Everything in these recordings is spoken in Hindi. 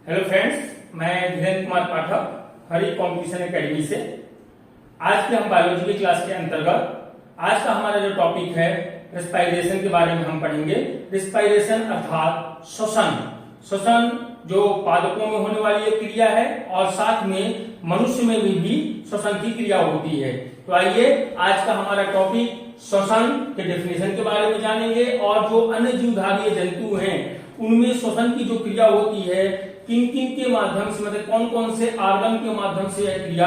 हेलो फ्रेंड्स, मैं धीरेन्द्र कुमार पाठक हरि कॉम्पिटिशन एकेडमी से। आज के हम बायोलॉजी की क्लास के अंतर्गत आज का हमारा जो टॉपिक है रेस्पिरेशन के बारे में हम पढ़ेंगे। रेस्पिरेशन अर्थात श्वसन। श्वसन जो पादपों में होने वाली एक क्रिया है और साथ में मनुष्य में भी श्वसन की क्रिया होती है। तो आइए आज का हमारा टॉपिक श्वसन के डेफिनेशन के बारे में जानेंगे और जो अन्य जीवधारी जंतु हैं उनमें श्वसन की जो क्रिया होती है किन किन के माध्यम से, मतलब कौन कौन से ऑर्गन के माध्यम से यह क्रिया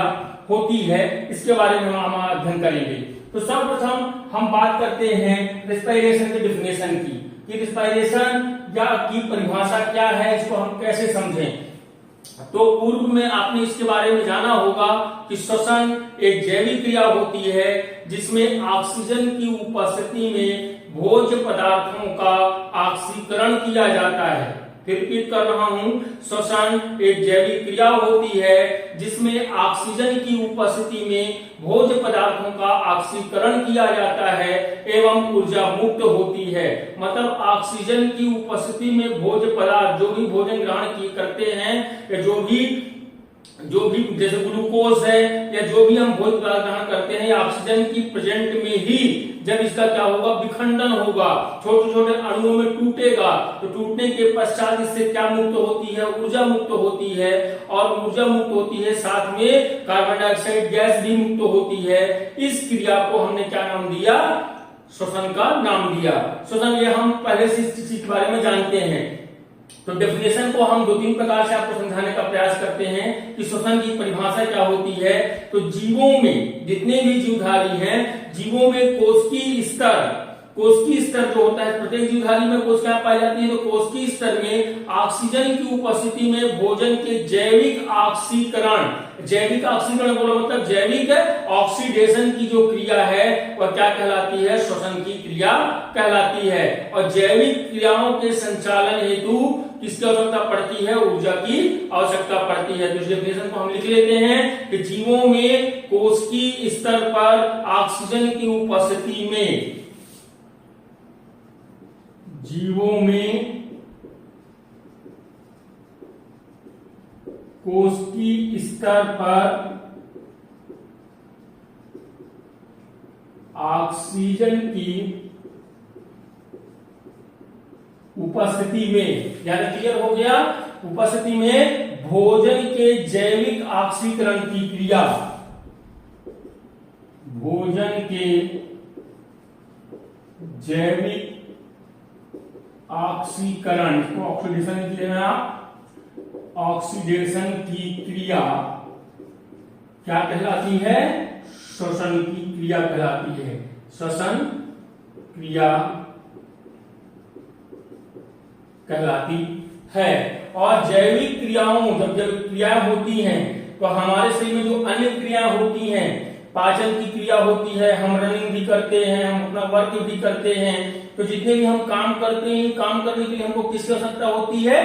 होती है, इसके बारे में हम अध्ययन करेंगे। तो सर्वप्रथम हम बात करते हैं रेस्पिरेशन के डेफिनेशन की कि रेस्पिरेशन या की परिभाषा क्या है, इसको हम कैसे समझें। तो पूर्व में आपने इसके बारे में जाना होगा कि श्वसन एक जैविक क्रिया होती है जिसमें ऑक्सीजन की उपस्थिति में भोज्य पदार्थों का ऑक्सीकरण किया जाता है। फिर रिपीट कर रहा हूं, श्वसन एक जैविक क्रिया होती है जिसमें ऑक्सीजन की उपस्थिति में भोज्य पदार्थों का ऑक्सीकरण किया जाता है एवं ऊर्जा मुक्त होती है। मतलब ऑक्सीजन की उपस्थिति में भोज्य पदार्थ जो भी भोजन ग्रहण करते हैं या जो भी जैसे ग्लूकोज है या जो भी हम भोज्य पदार्थ ग्रहण करते हैं, ऑक्सीजन की प्रेजेंट में ही जब इसका क्या होगा, विखंडन होगा, छोटे छोटे अणुओं में टूटेगा। तो टूटने के पश्चात इससे क्या मुक्त होती है, ऊर्जा मुक्त होती है। और ऊर्जा मुक्त होती है साथ में कार्बन डाइऑक्साइड गैस भी मुक्त होती है। इस क्रिया को हमने क्या नाम दिया, श्वसन का नाम दिया। श्वसन ये हम पहले से इस चीज के बारे में जानते हैं। तो डेफिनेशन को हम दो तीन प्रकार से आपको समझाने का प्रयास करते हैं कि श्वसन की परिभाषा क्या होती है। तो जीवों में जितने भी जीवधारी हैं, जीवों में कोशिकीय स्तर जो होता है, प्रत्येक जीवधारी में कोशिका पाई जाती है। तो कोशिकीय स्तर में ऑक्सीजन की उपस्थिति में भोजन के जैविक ऑक्सीकरण बोलो मतलब जैविक ऑक्सीडेशन की जो क्रिया है वह क्या कहलाती है, श्वसन की क्रिया कहलाती है। और जैविक क्रियाओं के संचालन हेतु किसकी आवश्यकता पड़ती है, ऊर्जा की आवश्यकता पड़ती है। तो इस डेफिनेशन को हम लिख लेते हैं कि जीवों में कोशिकीय स्तर पर ऑक्सीजन की उपस्थिति में, जीवों में कोशिकीय स्तर पर ऑक्सीजन की उपस्थिति में, ज्यादा क्लियर हो गया, उपस्थिति में भोजन के जैविक ऑक्सीकरण की क्रिया, भोजन के जैविक ऑक्सीकरण, इसको ऑक्सीडेशन लिख लेना आप, ऑक्सीडेशन की क्रिया क्या कहलाती है, श्वसन की क्रिया कहलाती है। श्वसन क्रिया कहलाती है। और जैविक क्रियाओं, जब क्रिया होती हैं तो हमारे शरीर में जो अन्य क्रिया होती हैं, पाचन की क्रिया होती है, हम रनिंग भी करते हैं, हम अपना वर्क भी करते हैं। तो जितने भी हम काम करते हैं, काम करने के लिए हमको किसकी आवश्यकता होती है,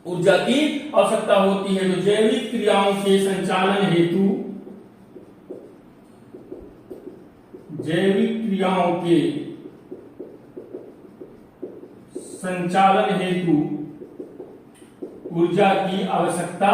ऊर्जा की आवश्यकता होती है। तो जैविक क्रियाओं के संचालन हेतु, जैविक क्रियाओं के संचालन हेतु ऊर्जा की आवश्यकता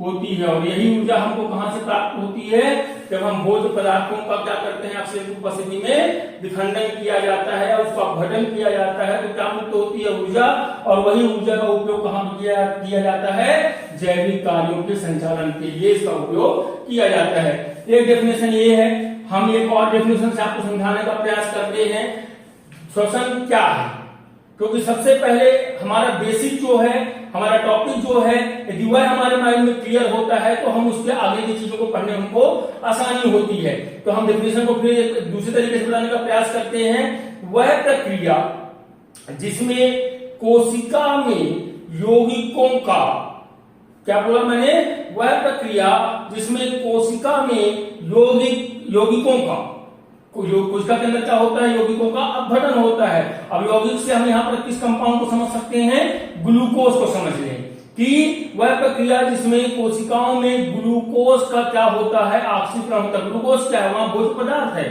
होती है। और यही ऊर्जा हमको कहां से प्राप्त होती है, जब हम भोज्य पदार्थों का क्या करते हैं, ऑक्सीजन की उपस्थिति में विखंडन किया जाता है और उसका अपघटन किया जाता है। तो क्या मुक्त होती है, ऊर्जा। और वही ऊर्जा का उपयोग कहां किया जाता है, जैविक कार्यों के संचालन के लिए इसका उपयोग किया जाता है। एक डेफिनेशन ये है। हम एक और डेफिनेशन से आपको समझाने का प्रयास करते हैं श्वसन क्या है, क्योंकि सबसे पहले हमारा बेसिक जो है, हमारा टॉपिक जो है, यदि वह हमारे माइंड में क्लियर होता है तो हम उसके आगे की चीजों को पढ़ने हमको आसानी होती है। तो हम डेफिनेशन को फिर दूसरे तरीके से बताने का प्रयास करते हैं। वह प्रक्रिया जिसमें कोशिका में यौगिकों का, क्या बोला मैंने, वह प्रक्रिया जिसमें कोशिका में यौगिकों का, कोशिका के अंदर क्या होता है, यौगिकों का अपघटन होता है। अब यौगिक से हम यहाँ पर किस कंपाउंड को समझ सकते हैं, ग्लूकोज को समझ लें कि वह प्रक्रिया जिसमें कोशिकाओं में ग्लूकोज का क्या होता है, ऑक्सीकरण होता है। ग्लूकोज क्या है, वहां भोज्य पदार्थ है।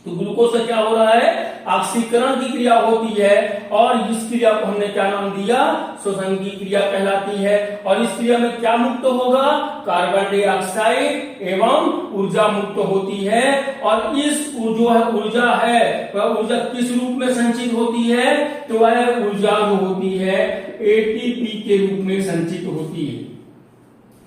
तो ग्लूकोज से क्या हो रहा है, ऑक्सीकरण की क्रिया होती है और इस क्रिया को हमने क्या नाम दिया, श्वसन की क्रिया कहलाती है। और इस क्रिया में क्या मुक्त होगा, कार्बन डाइऑक्साइड एवं ऊर्जा मुक्त होती है। और इस ऊर्जा है वह ऊर्जा किस रूप में संचित होती है, तो वह ऊर्जा जो होती है एटीपी के रूप में संचित होती है।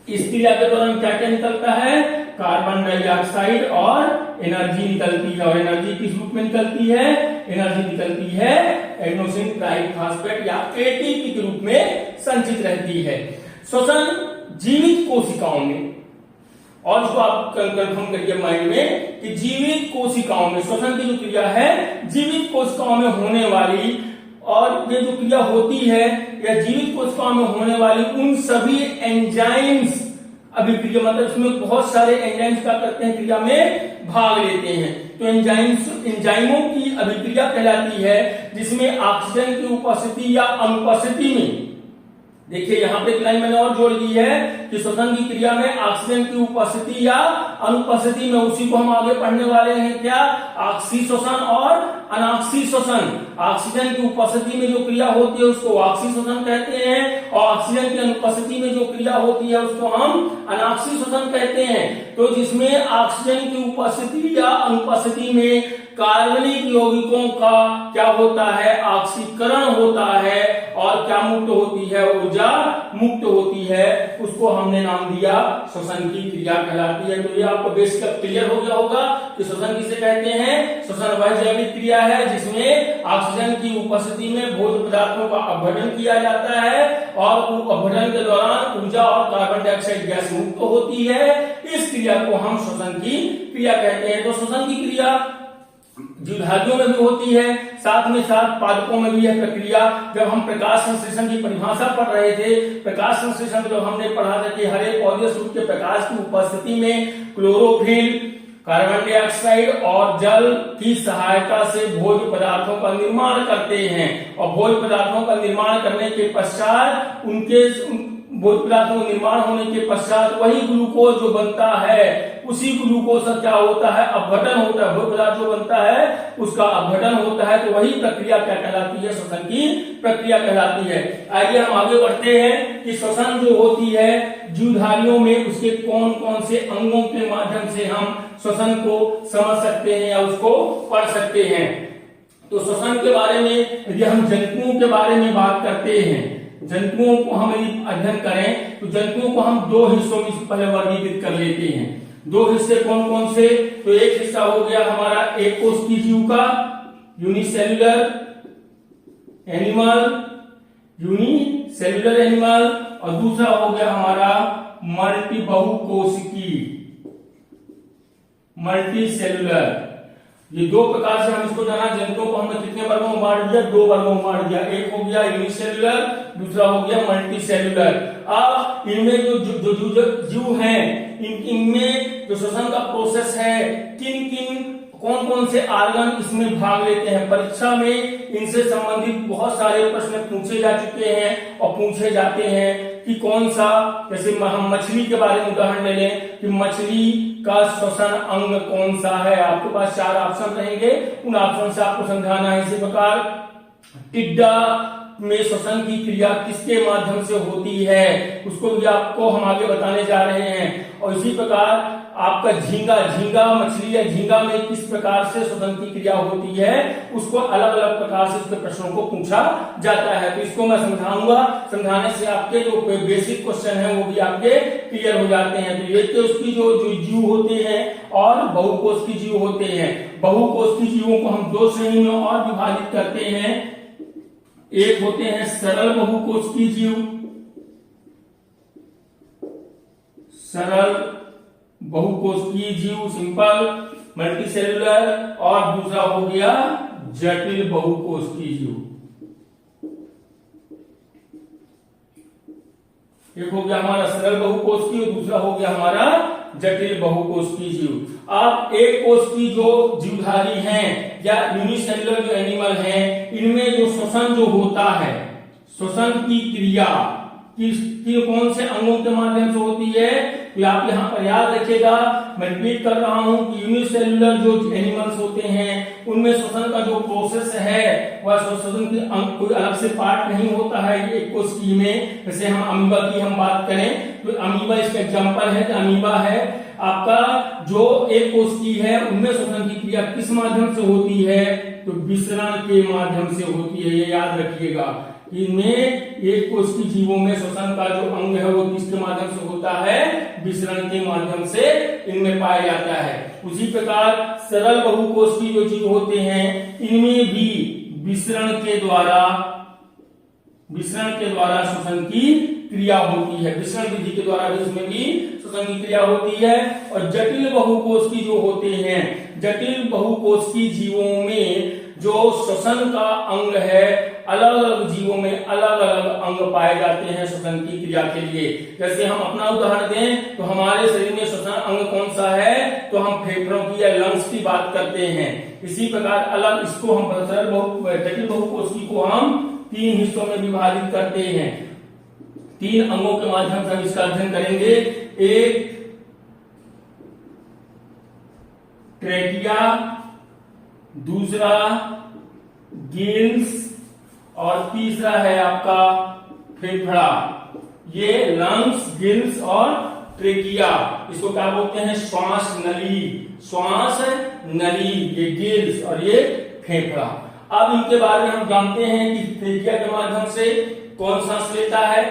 इस क्रिया के दौरान क्या क्या निकलता है, कार्बन डाइऑक्साइड और एनर्जी निकलती है। और एनर्जी किस रूप में निकलती है, एनर्जी निकलती है एडेनोसिन ट्राइफॉस्फेट या एटीपी के रूप में संचित रहती है। श्वसन जीवित कोशिकाओं में, और इसको आप कंफर्म करिए माइंड में कि जीवित कोशिकाओं में श्वसन की जो क्रिया है जीवित कोशिकाओं में होने वाली, और ये जो क्रिया होती है या जीवित कोशिकाओं में होने वाली उन सभी एंजाइम्स अभिक्रिया, मतलब इसमें बहुत सारे एंजाइम्स क्या करते हैं, क्रिया में भाग लेते हैं। तो एंजाइमों की अभिक्रिया कहलाती है जिसमें ऑक्सीजन की उपस्थिति या अनुपस्थिति में, देखिए यहां पे लाइन मैंने और जोड़ दी है कि श्वसन की क्रिया में ऑक्सीजन की उपस्थिति या अनुपस्थिति में, उसी को हम आगे पढ़ने वाले हैं क्या, ऑक्सी श्वसन और अनॉक्सी श्वसन। ऑक्सीजन की उपस्थिति में जो क्रिया होती है उसको ऑक्सी श्वसन कहते हैं, और ऑक्सीजन की अनुपस्थिति में जो क्रिया होती है उसको हम अनॉक्सी श्वसन कहते हैं। तो जिसमें ऑक्सीजन की उपस्थिति या अनुपस्थिति में कार्बनिक यौगिकों का क्या होता है, ऑक्सीकरण होता है और क्या मुक्त होती है, ऊर्जा मुक्त होती है, उसको हमने नाम दिया श्वसन की क्रिया कहलाती है। तो ये आपको बेसिक क्लियर हो गया होगा कि श्वसन किसे कहते हैं। श्वसन वह जैविक क्रिया है जिसमें ऑक्सीजन की उपस्थिति में भोज्य पदार्थों का अपघटन किया जाता है और अपघटन के दौरान ऊर्जा और कार्बन डाइऑक्साइड गैस मुक्त होती है। इस क्रिया को हम श्वसन की क्रिया कहते हैं। तो श्वसन की क्रिया जीवधारियों में भी होती है, साथ में साथ पादपों में भी यह प्रक्रिया। जब हम प्रकाश संश्लेषण की परिभाषा पढ़ रहे थे, प्रकाश संश्लेषण जब हमने पढ़ा था कि हर एक पौधे सूर्य के प्रकाश की उपस्थिति में क्लोरोफिल, कार्बन डाइऑक्साइड और जल की सहायता से भोज्य पदार्थों का निर्माण करते हैं, और भोज्य पदार्थों का निर्माण करने के पश्चात भोज्य पदार्थों का निर्माण होने के पश्चात वही ग्लूकोज जो बनता है, उसी ग्लूकोज का क्या होता है, अपघटन होता है। भोज्य पदार्थ जो बनता है उसका अपघटन होता है। तो वही प्रक्रिया क्या कहलाती है, श्वसन की प्रक्रिया कहलाती है। आइए हम आगे बढ़ते हैं कि श्वसन जो होती है जीवधारियों में, उसके कौन कौन से अंगों के माध्यम से हम श्वसन को समझ सकते हैं या उसको पढ़ सकते हैं। तो श्वसन के बारे में यदि हम जंतुओं के बारे में बात करते हैं, जंतुओं को हम यदि अध्ययन करें तो जंतुओं को हम दो हिस्सों में पहले वर्गीकृत कर लेते हैं। दो हिस्से कौन कौन से, तो एक हिस्सा हो गया हमारा एक कोशिकीय जीव का यूनिसेल्युलर एनिमल, और दूसरा हो गया हमारा मल्टीसेल्युलर। ये दो प्रकार से हम इसको जाना। जंतुओं को हमने कितने वर्गों में बांट दिया, दो वर्गों में बांट दिया। एक हो गया यूनिसेल्युलर, दूसरा हो गया मल्टीसेल्युलर। अब इनमें जो जीव हैं, इनमें जो श्वसन का प्रोसेस है, कौन कौन से ऑर्गन इसमें भाग लेते हैं। परीक्षा में इनसे संबंधित बहुत सारे प्रश्न पूछे जा चुके हैं और पूछे जाते हैं कि कौन सा, जैसे हम मछली के बारे में उदाहरण ले लें कि मछली का श्वसन अंग कौन सा है। आपके पास 4 ऑप्शन रहेंगे, उन ऑप्शन से आपको समझाना है। इसी प्रकार टिड्डा में श्वसन की क्रिया किसके माध्यम से होती है, उसको भी आपको हम आगे बताने जा रहे हैं। और इसी प्रकार आपका झींगा मछली या झींगा में किस प्रकार से श्वसन की क्रिया होती है, उसको अलग अलग प्रकार से उसके प्रश्नों को पूछा जाता है। तो इसको मैं समझाऊंगा, समझाने से आपके जो बेसिक क्वेश्चन है वो भी आपके क्लियर हो जाते हैं। तो ये तो उसकी जो जीव होते हैं और बहुकोशिकीय जीव होते हैं। बहुकोशिकीय जीवों को हम 2 श्रेणी में और विभाजित करते हैं। एक होते हैं सरल बहुकोशिकीय जीव, सरल बहुकोशिकीय जीव सिंपल मल्टीसेल्युलर, और दूसरा हो गया जटिल बहुकोशिकीय जीव। एक हो गया हमारा सरल बहुकोशिकीय, दूसरा हो गया हमारा जटिल बहुकोशिकीय जीव। अब एक कोश की जो जीवधारी हैं या यूनिसेल्युलर जो एनिमल हैं, इनमें जो श्वसन जो होता है, श्वसन की क्रिया कि कौन से अंगों के माध्यम से होती है, तो आप यहाँ पर याद रखिएगा, मैं रिपीट कर रहा हूँ कि यूनिसेल्युलर जो एनिमल्स होते हैं उनमें श्वसन का जो प्रोसेस है वह श्वसन की कोई अलग से पार्ट नहीं होता है एक कोशिका में। जैसे हम अमीबा की हम बात करें तो अमीबा इसका एग्जांपल है कि अमीबा है आपका जो एक कोशिका है उनमें श्वसन की क्रिया किस माध्यम से होती है, तो विसरण के माध्यम से होती है। ये याद रखिएगा, इनमें एक कोशिकीय जीवों में श्वसन का जो अंग है वो किसके माध्यम से होता है, विसरण के माध्यम से इनमें पाया जाता है। उसी प्रकार सरल बहुकोशिकीय जो जीव होते हैं इनमें भी विसरण के द्वारा श्वसन की क्रिया होती है, विसरण विधि के द्वारा भी इसमें भी श्वसन की क्रिया होती है। और जटिल बहुकोशिकीय जो होते हैं, जटिल बहुकोशिकीय जीवों में जो श्वसन का अंग है, अलग अलग जीवों में अलग अलग अंग पाए जाते हैं श्वसन की क्रिया के लिए। जैसे हम अपना उदाहरण दें तो हमारे शरीर में श्वसन अंग कौन सा है, तो हम फेफड़ों की या लंग्स की बात करते हैं। इसी प्रकार अलग इसको हम जटिल बहुकोशिकीय को हम 3 हिस्सों में विभाजित करते हैं। 3 अंगों के माध्यम से हम इसका अध्ययन करेंगे। एक ट्रेकिया, दूसरा गिल्स और तीसरा है आपका फेफड़ा। ये लंग्स, गिल्स और ट्रेकिया, इसको क्या बोलते हैं, श्वास नली, श्वास नली, ये गिल्स और ये फेफड़ा। अब इनके बारे में हम जानते हैं कि ट्रेकिया के माध्यम से कौन सांस लेता है,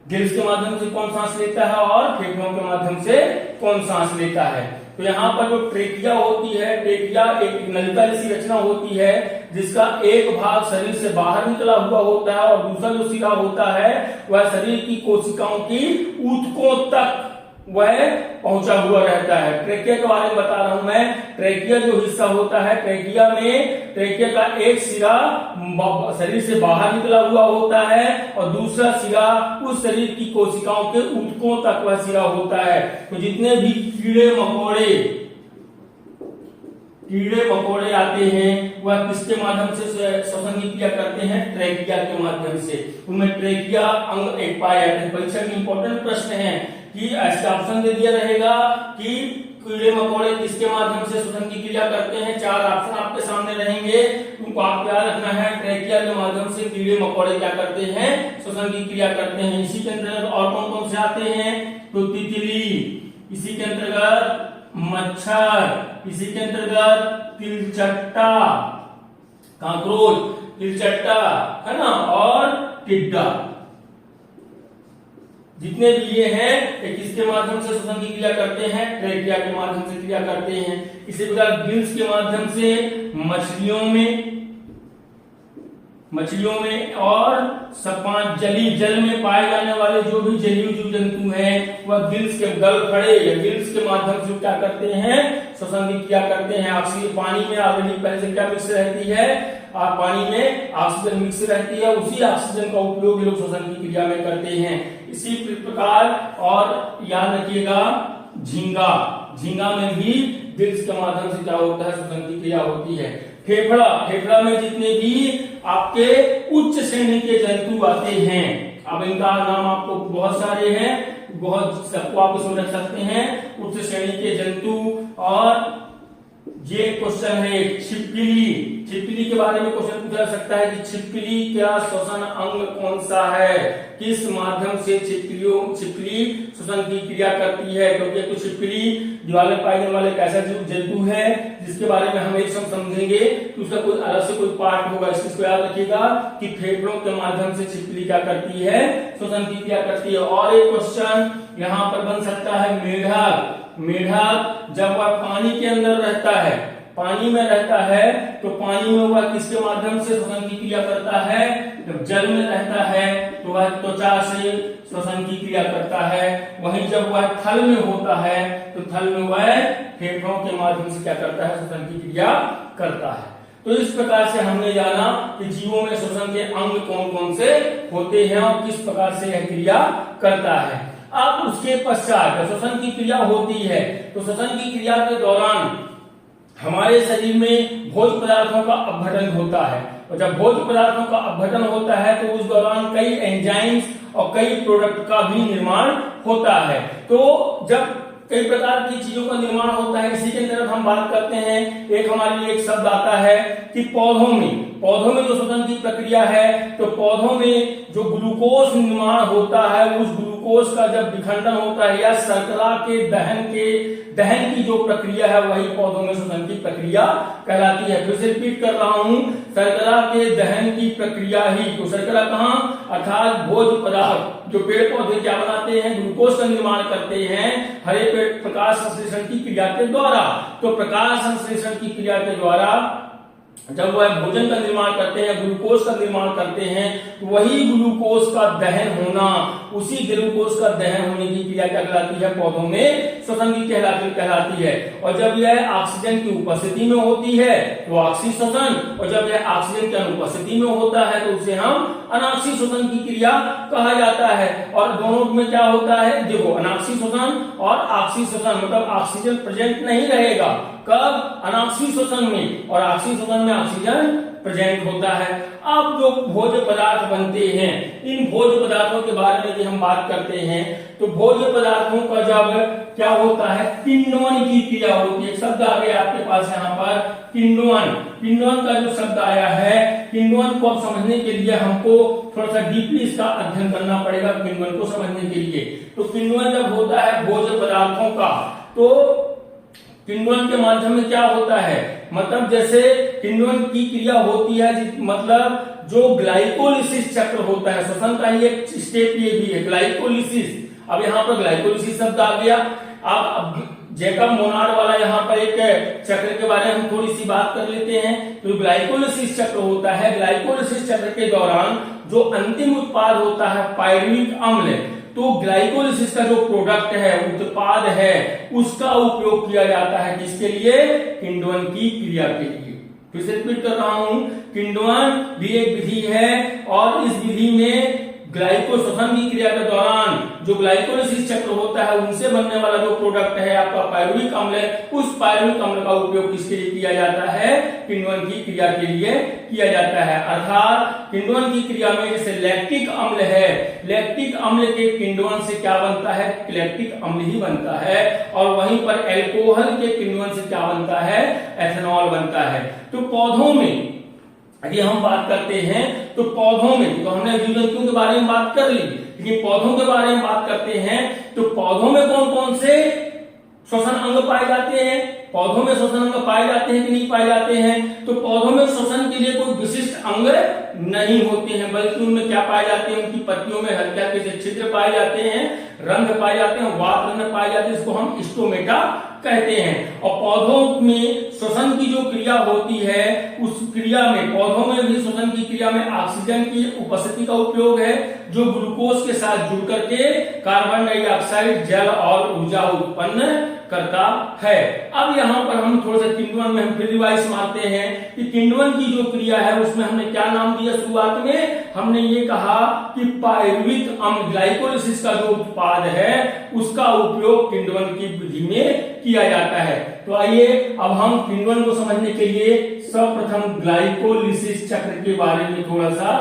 गिल्स के माध्यम से कौन सांस लेता है और फेफड़ों के माध्यम से कौन सांस लेता है। तो यहाँ पर जो ट्रेकिया होती है, ट्रेकिया एक नलिका जैसी रचना होती है जिसका एक भाग शरीर से बाहर निकला हुआ होता है और दूसरा जो सिरा होता है वह शरीर की कोशिकाओं की ऊतकों तक वह पहुंचा हुआ रहता है। ट्रेकिया के बारे में बता रहा हूं मैं। ट्रेकिया जो हिस्सा होता है, ट्रेकिया में ट्रेकिया का एक सिरा शरीर से बाहर निकला हुआ होता है और दूसरा सिरा उस शरीर की कोशिकाओं के ऊतकों तक वह सिरा होता है। तो जितने भी कीड़े मकोड़े आते हैं वह किसके माध्यम से श्वसन की क्रिया करते हैं, ट्रेकिया के माध्यम से। उनमें ट्रेकिया अंग एक पाया जाता है। परीक्षा में इंपॉर्टेंट प्रश्न है कि ऐसा ऑप्शन दे दिया रहेगा कि कीड़े मकोड़े किसके माध्यम से श्वसन की क्रिया करते हैं। 4 ऑप्शन आपके सामने रहेंगे, तुमको आप याद रखना है। ट्रेकिया के माध्यम से कीड़े मकोड़े क्या करते हैं, श्वसन की क्रिया करते हैं। इसी के अंतर्गत और कौन कौन से आते हैं, तो तितली, इसी के अंतर्गत मच्छर, इसी के अंतर्गत तिलचट्टा, काकरोच, तिलचट्टा है ना, और टिड्डा। जितने भी ये हैं ये किसके माध्यम से श्वसन की क्रिया करते हैं, ट्रेकिया के माध्यम से क्रिया करते हैं। इसी प्रकार गिल्स के माध्यम से मछलियों में और जल में पाए जाने वाले जो भी जलीय जीव जंतु हैं वह गिल्स के गलफड़े या गिल्स के माध्यम से क्या करते हैं, श्वसन की क्रिया करते हैं। ऑक्सीजन पानी में ऑलरेडी पहले से क्या मिक्स रहती है, पानी में ऑक्सीजन मिक्स रहती है, उसी ऑक्सीजन का उपयोग लोग श्वसन की क्रिया में करते हैं। इसी प्रकार और याद रखिएगा झींगा में भी गिल्स के माध्यम से क्या होता है, श्वसन की क्रिया होती है। फेफड़ा में जितने भी आपके उच्च श्रेणी के जंतु आते हैं, अब इनका नाम आपको बहुत सारे हैं, बहुत सबको आप इसमें रख सकते हैं, उच्च श्रेणी के जंतु। और ये क्वेश्चन है छिपकली के बारे में क्वेश्चन पूछा जा सकता है कि छिपकली क्या श्वसन अंग कौन सा है, किस माध्यम से छिपकली श्वसन की क्रिया करती है। क्योंकि कुछ छिपकली दीवार में पाए जाने वाले एक ऐसा जंतु है जिसके बारे में हम एक समझेंगे कि उसका कोई अलग से कोई पार्ट होगा। इसको याद रखिएगा कि फेफड़ों के माध्यम से छिपकली क्या करती है, श्वसन की क्रिया करती है। और एक क्वेश्चन यहाँ पर बन सकता है, मेढक जब वह पानी के अंदर रहता है, पानी में रहता है, तो पानी में वह किसके माध्यम से श्वसन की क्रिया करता है, जब जल में रहता है तो वह त्वचा से श्वसन की क्रिया करता है। वहीं जब वह थल में होता है तो थल में वह फेफड़ों के माध्यम से क्या करता है, श्वसन की क्रिया करता है। तो इस प्रकार से हमने जाना कि जीवों में श्वसन के अंग कौन कौन से होते हैं और किस प्रकार से यह क्रिया करता है। अब उसके पश्चात श्वसन की क्रिया होती है तो श्वसन की क्रिया के दौरान हमारे शरीर में भोज्य पदार्थों का अपघटन होता है, और जब भोज्य पदार्थों का अपघटन होता है तो उस दौरान कई एंजाइम्स और कई प्रोडक्ट का भी निर्माण होता है। तो जब कई प्रकार की चीजों का निर्माण होता है, इसी के अंदर हम बात करते हैं, एक हमारे लिए एक शब्द आता है कि पौधों में जो श्वसन की प्रक्रिया है, तो पौधों में जो ग्लूकोज निर्माण होता है, उस ग्लूकोज का जब विखंडन होता है या शर्करा के दहन की जो प्रक्रिया है, वही पौधों में श्वसन की प्रक्रिया कहलाती है। फिर से रिपीट कर रहा हूं, शर्करा के दहन की प्रक्रिया ही, तो शर्करा कहां, अर्थात भोज्य पदार्थ जो पेड़ पौधे क्या बनाते हैं, ग्लूकोज का निर्माण करते हैं हरे प्रकाश संश्लेषण की क्रिया के द्वारा। तो प्रकाश संश्लेषण की क्रिया के द्वारा जब वह भोजन का निर्माण करते हैं, ग्लूकोज का निर्माण करते हैं, तो वही ग्लूकोज का दहन होना, उसी ग्लूकोज का दहन होने की क्रिया क्या कहलाती है, पौधों में श्वसन की कहलाती है। और जब यह ऑक्सीजन की उपस्थिति में होती है तो ऑक्सीजन श्वसन, और जब यह ऑक्सीजन की अनुपस्थिति में होता है तो उसे हम अनाक्षी श्वसन की क्रिया कहा जाता है। और दोनों में क्या होता है, देखो अनाक्षी श्वसन और ऑक्सी श्वसन, मतलब ऑक्सीजन प्रेजेंट नहीं रहेगा, कब, अनाक्षी श्वसन में, और ऑक्सी श्वसन में ऑक्सीजन प्रेजेंट होता है। अब जो भोज्य पदार्थ बनते हैं, इन भोज्य पदार्थों के बारे में हम बात करते हैं, तो भोज्य पदार्थों का जब क्या होता है, किण्वन की क्रिया होती है। शब्द आ गया आपके पास यहाँ पर किण्वन का जो शब्द आया है, किण्वन को समझने के लिए हमको थोड़ा सा डीपली इसका अध्ययन करना पड़ेगा किण्वन को समझने के लिए। तो किण्वन जब होता है भोज्य पदार्थों का, तो किण्वन के माध्यम में क्या होता है, मतलब जैसे किण्वन की क्रिया होती है, मतलब जो ग्लाइकोलिसिस चक्र होता है, श्वसन का ही एक स्टेप ये भी है ग्लाइकोलिसिस। अब यहाँ पर ग्लाइकोलिसिस शब्द आ गया। अब जैकब मोनार्ड वाला यहाँ पर एक चक्र के बारे में हम थोड़ी सी बात कर लेते हैं। तो ग्लाइकोलिसिस चक्र होता है, ग्लाइकोलिसिस चक्र के दौरान जो अंतिम उत्पाद होता है पायरुविक अम्ल, तो ग्लाइकोलिसिस का जो प्रोडक्ट है, उत्पाद है, उसका उपयोग किया जाता है किसके लिए, किण्वन की क्रिया के लिए। फिर से रिपीट कर रहा हूं, किण्वन भी एक विधि है, और इस विधि में ग्लाइकोश्वसन की क्रिया के दौरान जो ग्लाइकोलिसिस चक्र होता है, उनसे बनने वाला जो प्रोडक्ट है आपका पायरुविक अम्ल, उस पायरुविक अम्ल का उपयोग किसके लिए किया जाता है, किण्वन की क्रिया के लिए किया जाता है। अर्थात किण्वन की क्रिया में जैसे लैक्टिक अम्ल है, लैक्टिक अम्ल के किण्वन से क्या बनता है, लैक्टिक अम्ल ही बनता है, और वहीं पर एल्कोहल के किण्वन से क्या बनता है, एथेनॉल बनता है। तो पौधों में यदि हम बात करते हैं, तो पौधों में, तो हमने जीव जंतुओं के बारे में बात कर ली, लेकिन पौधों के बारे में बात करते हैं, तो पौधों में कौन कौन से श्वसन अंग पाए जाते हैं, पौधों में श्वसन अंग पाए जाते हैं कि नहीं पाए जाते हैं। तो पौधों में श्वसन के लिए कोई विशिष्ट अंग नहीं होते हैं, बल्कि उनमें क्या पाए जाते हैं, उनकी पत्तियों में हल्के हल्के छिद्र पाए जाते हैं, रंध्र पाए जाते हैं, वात रंध्र पाए जाते हैं, इसको हम स्टोमेटा कहते हैं। और पौधों में श्वसन की जो क्रिया होती है, उस क्रिया में, पौधों में भी श्वसन की क्रिया में ऑक्सीजन की उपस्थिति का उपयोग है, जो ग्लूकोज के साथ जुड़ करके कार्बन डाइऑक्साइड, जल और ऊर्जा उत्पन्न करता है। अब यहाँ पर हम थोड़ा सा किण्वन में हम फिर रिवाइज मारते हैं कि किण्वन की जो क्रिया है उसमें हमने क्या नाम दिया, शुरुआत में हमने ये कहा कि पायरुविक अम्ल, ग्लाइकोलिसिस का जो उत्पाद है, उसका उपयोग किण्वन की विधि में किया जाता है। तो आइए अब हम किण्वन को समझने के लिए सर्वप्रथम ग्लाइकोलिसिस चक्र के बारे में थोड़ा सा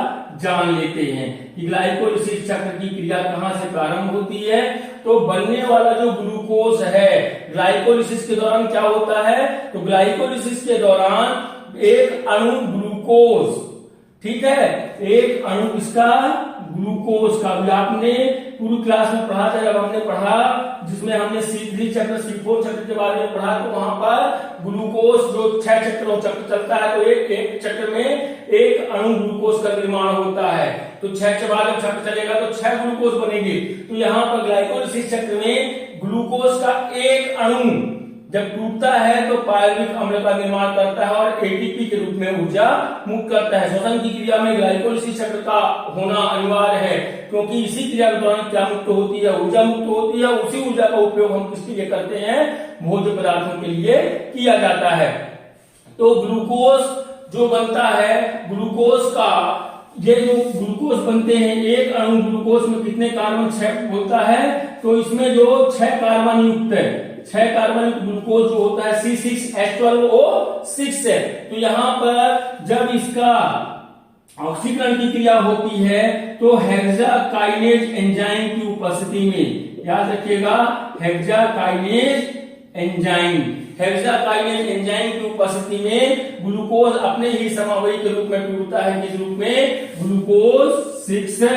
जान लेते हैं कि ग्लाइकोलिसिस चक्र की क्रिया कहां से प्रारंभ होती है। तो बनने वाला जो ग्लूकोज है, ग्लाइकोलिसिस के दौरान क्या होता है, तो ग्लाइकोलिसिस के दौरान एक अणु ग्लूकोज, ठीक है, एक अणु इसका ग्लूकोज का, भी आपने पूरी क्लास में पढ़ा था, जब हमने पढ़ा जिसमें हमने C3 चक्र, C4 चक्र के बारे में पढ़ा, तो वहां पर ग्लूकोज जो 6 चक्र चलता है, तो एक चक्र में एक अणु ग्लूकोज का निर्माण होता है। तो 6 के बाद चक्र चलेगा तो 6 ग्लूकोज बनेंगे। तो यहाँ पर ग्लाइकोलिसिस चक्र में ग्लूकोज का एक अणु जब टूटता है तो पायरुविक अम्ल का निर्माण करता है और एटीपी के रूप में ऊर्जा मुक्त करता है। श्वसन की क्रिया में ग्लाइकोलिसिस चक्र का होना अनिवार्य है, क्योंकि इसी क्रिया के दौरान क्या मुक्त होती है, ऊर्जा मुक्त होती है। उसी ऊर्जा का उपयोग हम किसके लिए करते हैं, भोज्य पदार्थों के लिए किया जाता है। तो ग्लूकोज जो बनता है, ग्लूकोज का ये जो ग्लूकोज बनते हैं, एक अणु ग्लूकोज में कितने कार्बन, 6 होता है, तो इसमें जो 6 कार्बन युक्त है, 6 कार्बन ग्लूकोज जो होता है C6H12O6 है। तो यहां पर जब इसका ऑक्सीकरण की क्रिया होती है तो हेक्साकाइनेज एंजाइम की उपस्थिति में, याद रखिएगा, हेक्साकाइनेज एंजाइम की उपस्थिति में ग्लूकोज अपने ही समावयी के रूप में टूटता है, किस रूप में, ग्लूकोज 6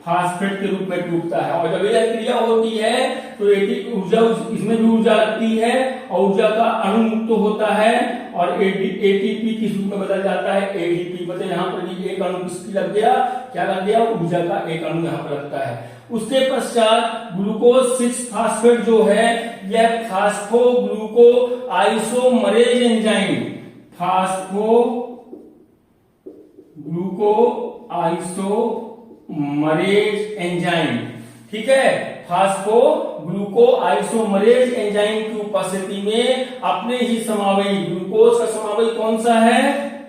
फास्फेट के रूप में टूटता है। और जब यह क्रिया होती है तो ऊर्जा, इसमें भी ऊर्जा लगती है और ऊर्जा का अणु मुक्त होता है और एटीपी किस रूप में बदल जाता है, एडीपी। मतलब यहाँ पर भी एक अणु किसकी लग गया, क्या लग गया, ऊर्जा का एक अणु यहाँ पर लगता है। उसके पश्चात ग्लूकोज 6 फास्फेट जो है यह फास्फोग्लूको आइसोमरेज एंजाइम, फास्फोग्लूको आइसोमरेज एंजाइम, ठीक है, फास्फोग्लूको आइसोमरेज एंजाइम की उपस्थिति में अपने ही समावयी, ग्लूकोज का समावयी कौन सा है,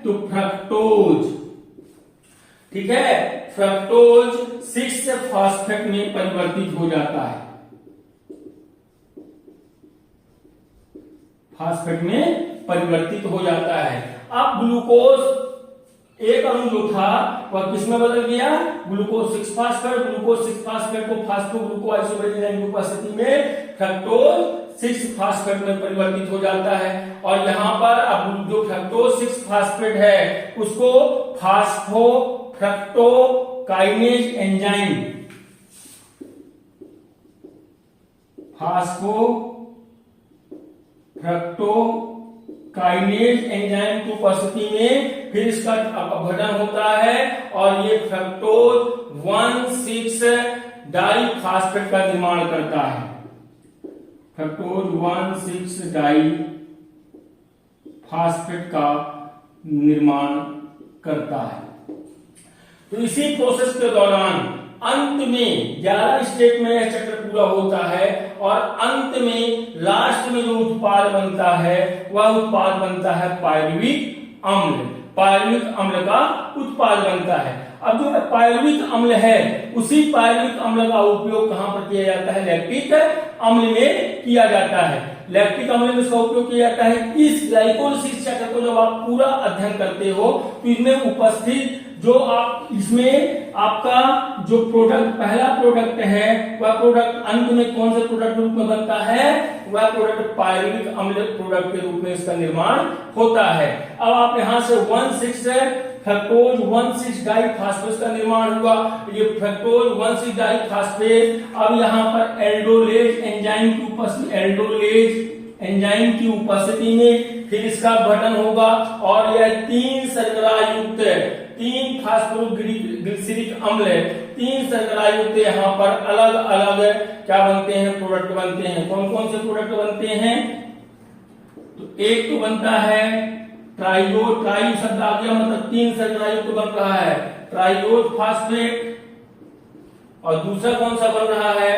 तो फ्रक्टोज, ठीक है, फ्रक्टोज 6 फास्फेट में परिवर्तित हो जाता है, फास्फेट में परिवर्तित हो जाता है। अब ग्लूकोज एक अणु जो था वह किसमें बदल गया, ग्लूकोज 6 फास्फेट को फास्फोग्लूको आइसोमरेज एंजाइम की उपस्थिति में फ्रक्टोज 6 फास्फेट में परिवर्तित हो जाता है। और यहां पर अब जो फ्रक्टोज 6 फास्फेट है उसको फास्फोफ्रक्टोकाइनेज एंजाइम, फास्फोफ्रक्टोकाइनेज एंजाइम की उपस्थिति में फिर इसका अपघटन होता है और ये फ्रक्टोज 1,6 डाइफास्फेट का निर्माण करता है, फ्रक्टोज 1,6 डाइफास्फेट का निर्माण करता है। तो इसी प्रोसेस के दौरान अंत में 11 स्टेप में यह चक्र पूरा होता है और अंत में लास्ट में जो उत्पाद बनता है वह उत्पाद बनता है पायरुविक अम्ल, पायरुविक अम्ल का उत्पाद बनता है। अब जो पायरुविक अम्ल है उसी पायरुविक अम्ल का उपयोग कहां पर किया जाता है, लैक्टिक अम्ल में किया जाता है। लैक्टिक अम्ल में इसका उपयोग किया जाता है। इस ग्लाइकोलिसिस चक्र को जब आप पूरा अध्ययन करते हो तो इसमें उपस्थित जो आप, इसमें आपका जो प्रोडक्ट, पहला प्रोडक्ट है वह प्रोडक्ट अंत में कौन से प्रोडक्ट रूप में बनता है, वह प्रोडक्ट पायरुविक अम्ल प्रोडक्ट के रूप में इसका निर्माण होता है। अब आप यहां से 1,6 फ्रक्टोज 1,6 डाइफास्फेट का निर्माण हुआ, ये फ्रक्टोज 1,6 डाइफास्फेट अब यहाँ पर एल्डोलेज एंजाइम की उपस्थिति में फिर इसका अपघटन होगा और यह 3 शर्करा युक्त 3 फास्फोग्लिसरिक अम्ल 3 शर्करा युक्त यहाँ पर अलग अलग क्या बनते हैं, प्रोडक्ट बनते हैं। कौन कौन से प्रोडक्ट बनते हैं, तो एक तो बनता है ट्राइयोज, ट्राई शब्द आ गया मतलब 3 शर्करा युक्त बन रहा है ट्राइयोज फास्फेट, और दूसरा कौन सा बन रहा है,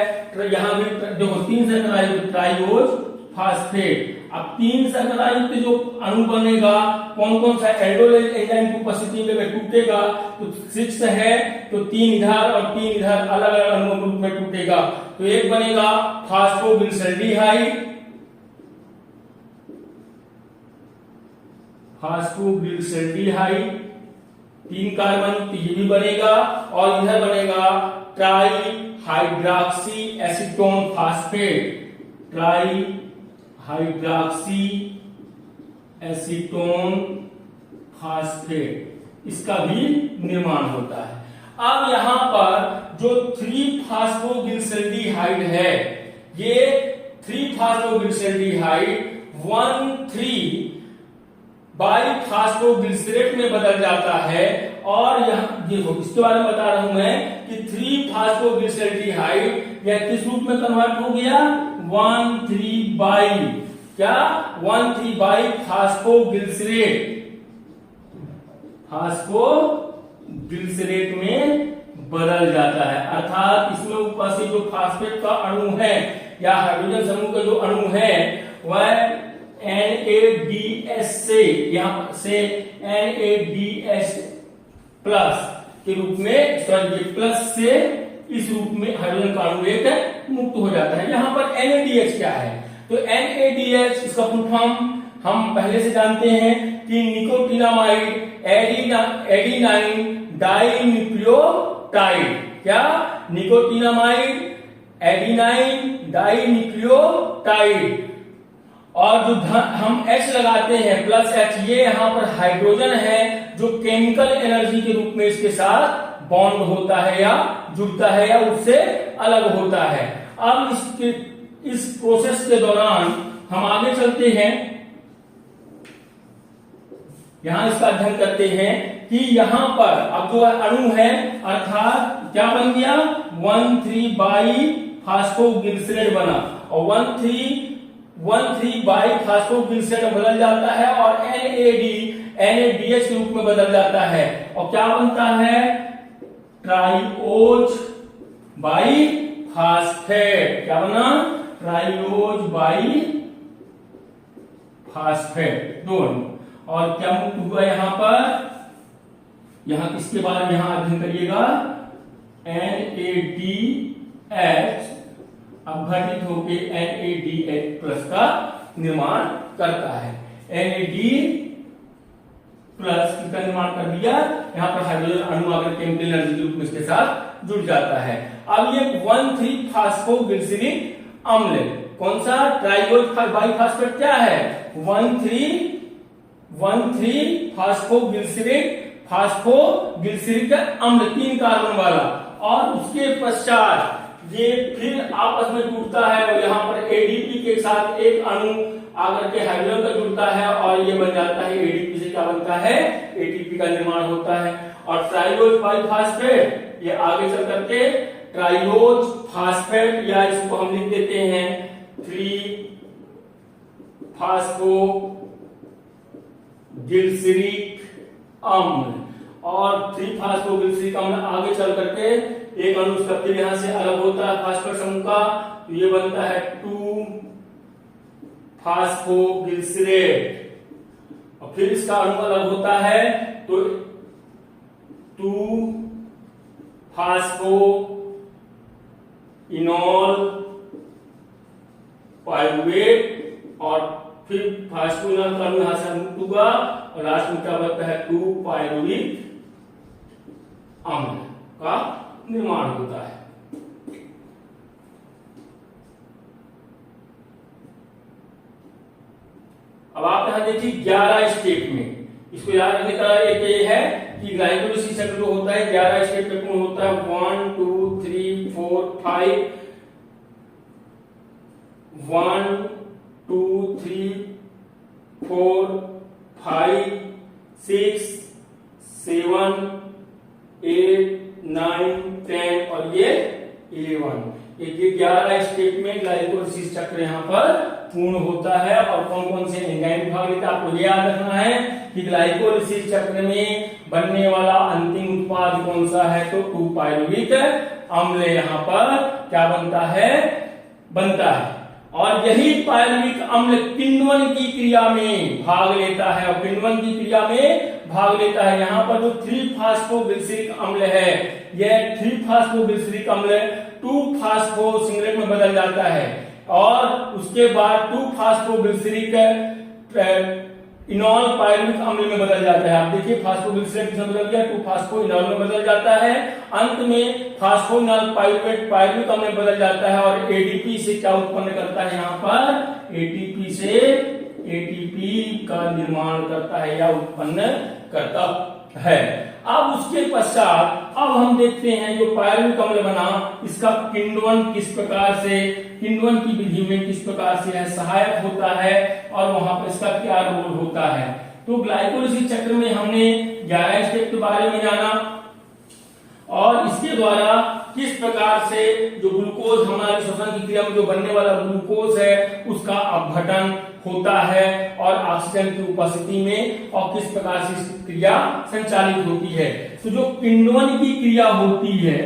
यहाँ भी देखो 3 शर्करा युक्त ट्राइयोज फास्फेट। अब 3 शर्करा युक्त जो अणु बनेगा कौन कौन सा, एल्डोलेज एंजाइम की उपस्थिति में टूटेगा, तो 6 है तो 3 इधर और 3 इधर अलग अलग अणुओं के रूप में टूटेगा। तो एक बनेगा फास्फोग्लिसरल्डिहाइड, 3 कार्बन ये भी बनेगा और इधर बनेगा try hydroxy acetone phosphate, try hydroxy acetone phosphate, इसका भी निर्माण होता है। अब यहां पर जो 3 फास्फोग्लिसरल्डिहाइड है, ये 3 फास्फोग्लिसरल्डिहाइड 1,3 बाइफास्फोग्लिसरेट में बदल जाता है। और यहाँ देखो इसके बारे में बता रहा हूं मैं कि 3 फास्फोग्लिसरल्डिहाइड यह किस रूप में कन्वर्ट हो गया, 1,3 बाई क्या, 1,3 बाई फास्फोग्लिसरेट में बदल जाता है। अर्थात इसमें उपस्थित जो फास्फेट का अणु है या हाइड्रोजन समूह का जो अणु है वह NADS से, यहां से NADS प्लस के रूप में, सॉरी प्लस से इस रूप में हाइड्रोजन का अणु एक मुक्त हो जाता है। यहाँ पर NADH क्या है? तो NADH इसका फुल फॉर्म हम पहले से जानते हैं कि निकोटिनामाइड एडिनाइन डाइन्यूक्लियोटाइड। क्या? Nicotinamide adenine dinucleotide. और जो हम H लगाते हैं +H, ये यहाँ पर हाइड्रोजन है जो केमिकल एनर्जी के रूप में इसके साथ बॉन्ड होता है या जुड़ता है या उससे अलग होता है। अब इस प्रोसेस के दौरान हम आगे चलते हैं, यहां इसका अध्ययन करते हैं कि यहां पर अब जो अणु है अर्थात क्या बन गया? 1,3 बाई फास्फोग्लिसराइड बना और 1,3 बाई फास्फोग्लिसराइड बदल जाता है और NADH के रूप में बदल जाता है और क्या बनता है? Triose by phosphate. क्या बना? ट्राइओज बाई फास्फेट दोनों। और क्या मुक्त हुआ यहां पर? यहां किसके बारे में यहां अध्ययन करिएगा? NADH अपघटित होकर NADH+ का निर्माण करता है। NAD+ का निर्माण कर दिया, यहां पर हाइड्रोजन अणु आकर केमिकल एनर्जी के रूप में इसके साथ जुड़ जाता है। अब ये 1,3 फास्फोग्लिसरिक अम्ल, कौन सा? ट्राइओज बाइफास्फेट क्या है? 1,3 फास्फोग्लिसरिक अम्ल 3 कार्बन वाला। और उसके पश्चात ये फिर आपस में टूटता है और यहाँ पर ADP के साथ एक अणु आकर के हाइड्रोजन का जुड़ता है और ये बन जाता है ADP से क्या बनता है? ATP का निर्माण होता है। और ट्राइओज बाइफास्फेट ये आगे चल करके ट्राइओज फास्फेट या इसको हम लिख देते हैं 3-फास्फोग्लिसरिक अम्ल। और 3-फास्फोग्लिसरिक अम्ल आगे चल करके एक अणु उसका फिर यहां से अलग होता है फास्फेट समूह का, तो ये बनता है 2-फास्फोग्लिसरेट। और फिर इसका अणु अलग होता है तो 2-फास्फोइनोल पाइरुवेट। और फिर फास्फोइनोल का अणु यहां से मुक्त हुआ और लास्ट में क्या बनता है? 2-पाइरुविक अम्ल का निर्माण होता है। अब आप यहां देखिए 11 स्टेप में, इसको याद रखने का एक ये है कि ग्लाइकोलिसिस चक्र जो होता है 11 स्टेप में पूर्ण होता है। 1 2 3 4 5 1 2 3 4 5 6 7 8 9 10 और ये 11। ये 11 स्टेप में ग्लाइकोलिसिस चक्र यहाँ पर पूर्ण होता है। और कौन कौन से एंजाइम भाग लेते हैं आपको ये याद रखना है कि ग्लाइकोलिसिस चक्र में बनने वाला अंतिम उत्पाद कौन सा है? तो 2-पाइरुविक अम्ल यहाँ पर क्या बनता है? और यही पाइरुविक अम्ल किण्वन की क्रिया में भाग लेता है। और किण्वन की क्रिया में भाग लेता है यहाँ पर जो 3-फास्फोग्लिसरिक अम्ल है, यह 3-फास्फोग्लिसरिक अम्ल 2-फास्फो सिंगलेट में बदल जाता है और उसके बाद 2-फास्फोग्लिसरिक इनॉल पाइरुविक अम्ल में बदल जाता है। आप देखिए फास्फोग्लिसरेट किसमें बदल गया? 2-फास्फो इनॉल में बदल जाता है। अंत में फास्फोइनॉल पाइरुवेट पाइरुविक अम्ल में बदल जाता है और ADP से क्या उत्पन्न करता है? यहाँ पर ATP से ATP का निर्माण करता है या उत्पन्न करता है। अब उसके पश्चात अब हम देखते हैं जो पाइरुविक अम्ल बना, इसका किण्वन किस प्रकार से, किण्वन की विधि में किस प्रकार से है सहायक होता है और वहां पर इसका क्या रोल होता है। तो ग्लाइकोलिसिस चक्र में हमने 11 स्टेप के बारे में जाना और इसके द्वारा किस प्रकार से जो ग्लूकोज हमारे श्वसन की क्रिया में जो बनने वाला ग्लूकोज है उसका अपघटन होता है और ऑक्सीजन की उपस्थिति में और किस प्रकार से इसकी क्रिया संचालित होती है। तो जो किण्वन की क्रिया होती है,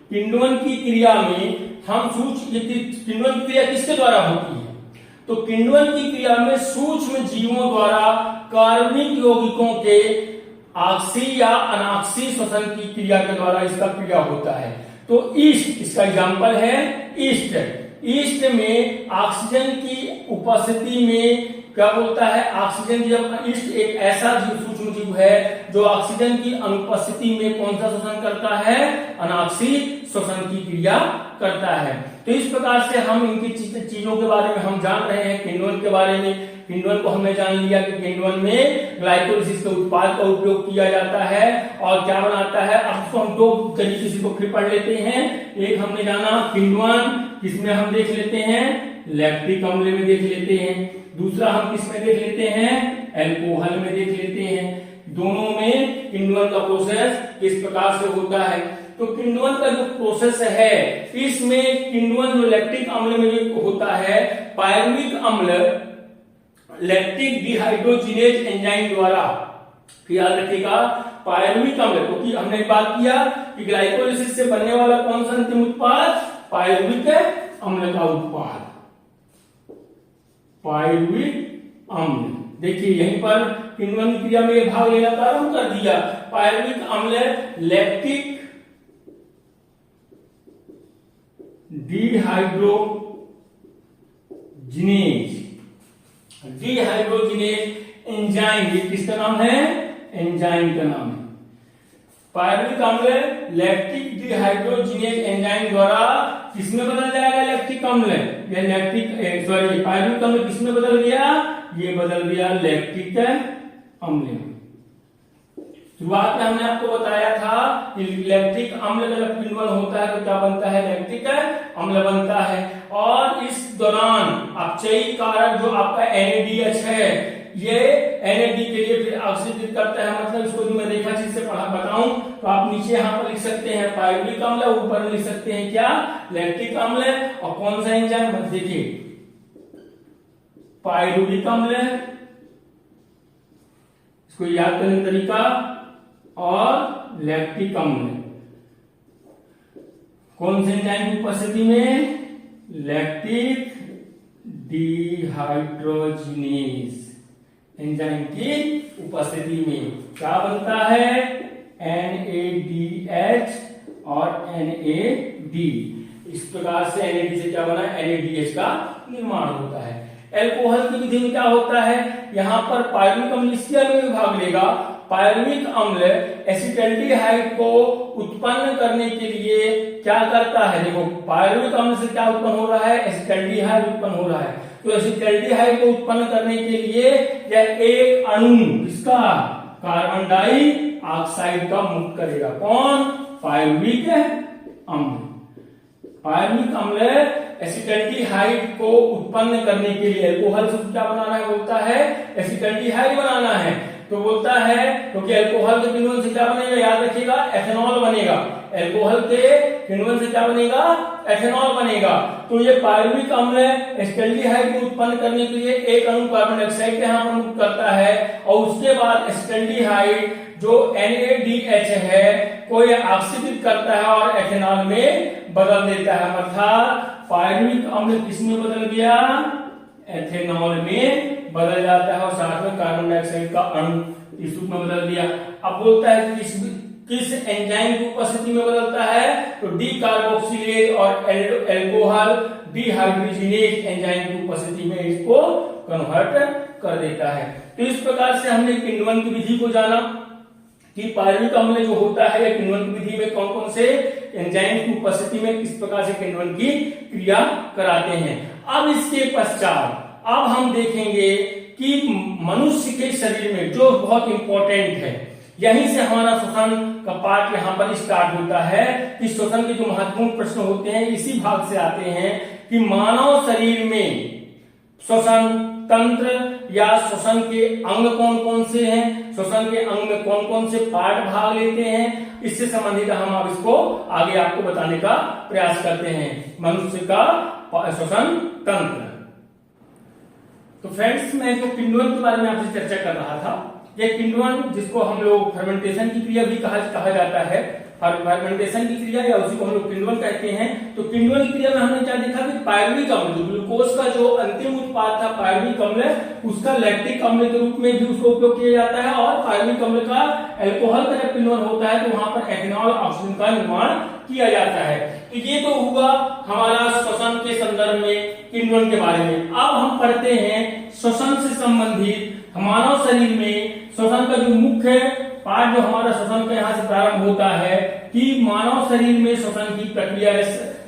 किण्वन की क्रिया में हम किण्वन की क्रिया किसके द्वारा होती है? तो किण्वन की क्रिया में सूक्ष्म जीवों द्वारा कार्बनिक यौगिकों के ऑक्सी या अनॉक्सी श्वसन की क्रिया के द्वारा इसका क्रिया होता है। तो ईस्ट इसका एग्जाम्पल है ईस्ट। ईस्ट में ऑक्सीजन की उपस्थिति में क्या बोलता है, ऑक्सीजन जब ईस्ट एक ऐसा सूक्ष्म जीव है जो ऑक्सीजन की अनुपस्थिति में कौन सा शोषण करता है, अनाक्सीय शोषण की क्रिया करता है। तो इस प्रकार से हम इनकी चीजों के बारे में हम जान रहे हैं। किण्वन के बारे में, किण्वन को हमने जान लिया कि किण्वन में ग्लाइकोलिसिस के उत्पाद का उपयोग किया जाता है और क्या बनाता है। अब इसको हम दो तरीके से फिर पढ़ लेते हैं। एक हमने जाना किण्वन, किसमें हम देख लेते हैं, लैक्टिक अम्ल में देख लेते हैं। दूसरा हम किसमें देख लेते हैं, एल्कोहल में देख लेते हैं। दोनों में किण्वन का प्रोसेस किस प्रकार से होता है। तो किण्वन का जो प्रोसेस है, इसमें किण्वन जो लैक्टिक अम्ल में जो होता है, पायरुविक अम्ल लैक्टिक डिहाइड्रोजिनेज एंजाइम द्वारा, याद रखिएगा पायरुविक अम्ल, क्योंकि हमने बात किया कि ग्लाइकोलिसिस से बनने वाला कौन सा अंतिम उत्पाद, पायरुविक अम्ल का उत्पाद, पायरुविक अम्ल। देखिए यहीं पर किण्वन क्रिया में भाग लेना प्रारंभ कर दिया। पायरुविक अम्ल लैक्टिक डिहाइड्रोजिनेज एंजाइम, ये किसका नाम है, एंजाइम का नाम है। पायरुविक अम्ल लैक्टिक डिहाइड्रोजिनेज एंजाइम द्वारा किसमें बदल जाएगा, लैक्टिक अम्ल, या लैक्टिक सॉरी पायरुविक अम्ल किसमें बदल गया, ये बदल गया लैक्टिक अम्ल में। शुरुआत में हमने आपको बताया था कि लैक्टिक अम्ल जब किण्वन होता है तो क्या बनता है, लैक्टिक अम्ल बनता है। और इस दौरान अपचयी कारक जो आपका NADH है, ये NAD के लिए फिर ऑक्सीडेट करता है। मतलब इसको जो मैं रेखा चित्र से पढ़ा बताऊं तो आप नीचे यहाँ पर लिख सकते हैं पायरुविक अम्ल, ऊपर लिख सकते हैं क्या, लैक्टिक अम्ल। और कौन सा एंजाइम, देखिए पायरुविक अम्ल, इसको याद करने का तरीका, और लैक्टिक अम्ल कौन से एंजाइम की उपस्थिति में, लैक्टिक डिहाइड्रोजिनेज एंजाइम की उपस्थिति में क्या बनता है, NADH और NAD। इस प्रकार से NAD से क्या बना, NADH का निर्माण होता है। एल्कोहल की विधि में क्या होता है, यहां पर पायरुविक अम्ल इसके में भाग लेगा। पायरुविक अम्ल एसिटल्डिहाइड को उत्पन्न करने के लिए क्या करता है, देखो पायरुविक अम्ल से क्या उत्पन्न हो रहा है, एसिटल्डिहाइड उत्पन्न हो रहा है। तो एसिटल्डिहाइड को उत्पन्न करने के लिए यह एक अणु इसका कार्बन डाइऑक्साइड का मुक्त करेगा, कौन, पायरुविक अम्ल। पायरुविक अम्ल एसिटल्डिहाइड को उत्पन्न करने के लिए एल्कोहल से क्या बनाना है, बोलता है एसिटल्डिहाइड बनाना है। तो बोलता है क्योंकि एल्कोहल के किण्वन से क्या बनेगा, याद रखिएगा एथेनॉल बनेगा। एल्कोहल के किण्वन से क्या बनेगा, एथेनॉल बनेगा। तो ये पायरुविक अम्ल एसिटल्डिहाइड को उत्पन्न करने के लिए एक अणु कार्बन डाइऑक्साइड यहाँ पर मुक्त करता है, और उसके बाद एसिटल्डिहाइड जो NADH है को ये ऑक्सीकृत करता है और एथेनॉल में बदल देता है। अर्थात पायरुविक अम्ल किसमें बदल गया, एथेनॉल में बदल जाता है, और साथ में कार्बन डाइऑक्साइड का अणु इस रूप में बदल दिया। अब बोलता है किस एंजाइम की उपस्थिति में बदलता है, तो डीकार्बोक्सिलेज और एल्कोहल डिहाइड्रोजिनेज एंजाइम की उपस्थिति में इसको कन्वर्ट कर देता है। तो इस प्रकार से हमने किण्वन की विधि को जाना कि पायरुविक अम्ल जो होता है किण्वन की विधि में कौन कौन से एंजाइम की उपस्थिति में किस प्रकार से किण्वन की क्रिया कराते हैं। अब इसके पश्चात अब हम देखेंगे कि मनुष्य के शरीर में जो बहुत इंपॉर्टेंट है, यहीं से हमारा श्वसन का पार्ट यहाँ पर स्टार्ट होता है। इस श्वसन के जो महत्वपूर्ण प्रश्न होते हैं इसी भाग से आते हैं कि मानव शरीर में श्वसन तंत्र या श्वसन के अंग कौन कौन से हैं, श्वसन के अंग में कौन कौन से पार्ट भाग लेते हैं, इससे संबंधित हम अब इसको आगे आपको बताने का प्रयास करते हैं, मनुष्य का श्वसन तंत्र। तो फ्रेंड्स, मैं जो किण्वन के बारे में आपसे चर्चा कर रहा था, ये किण्वन जिसको हम लोग फर्मेंटेशन की क्रिया भी कहा जाता है, फर्मेंटेशन की क्रिया या उसी को हम लोग किण्वन कहते हैं। तो किण्वन की क्रिया में हमने क्या देखा कि पायरुविक अम्ल, ग्लूकोज का जो अंतिम उत्पाद था पायरुविक अम्ल, उसका लैक्टिक अम्ल के रूप में भी उसका उपयोग किया जाता है, और पायरुविक अम्ल का अल्कोहल का जब किण्वन होता है तो वहां पर एथेनॉल ऑक्सीजन का निर्माण किया जाता है। तो ये तो हुआ हमारा श्वसन के संदर्भ में किण्वन के बारे में। अब हम पढ़ते हैं श्वसन से संबंधित मानव शरीर में श्वसन का जो मुख्य पार्ट जो हमारा श्वसन का यहाँ से प्रारंभ होता है कि मानव शरीर में श्वसन की प्रक्रिया,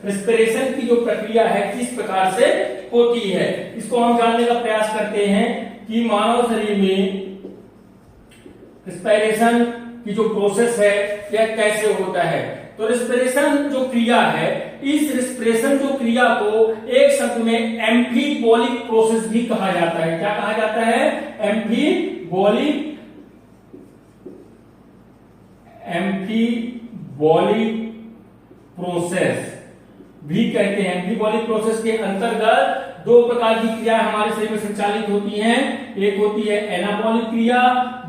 रेस्पिरेशन की जो प्रक्रिया है किस प्रकार से होती है, इसको हम जानने का प्रयास करते हैं कि मानव शरीर में रेस्पिरेशन की जो प्रोसेस है यह कैसे होता है। तो रेस्पिरेशन जो क्रिया है, इस रेस्पिरेशन जो क्रिया को एक शब्द में एम्फीबोलिक प्रोसेस भी कहा जाता है। क्या कहा जाता है? एम्फीबोलिक प्रोसेस भी कहते हैं। एम्फीबोलिक प्रोसेस के अंतर्गत दो प्रकार की क्रिया हमारे शरीर में संचालित होती हैं। एक होती है एनाबॉलिक क्रिया,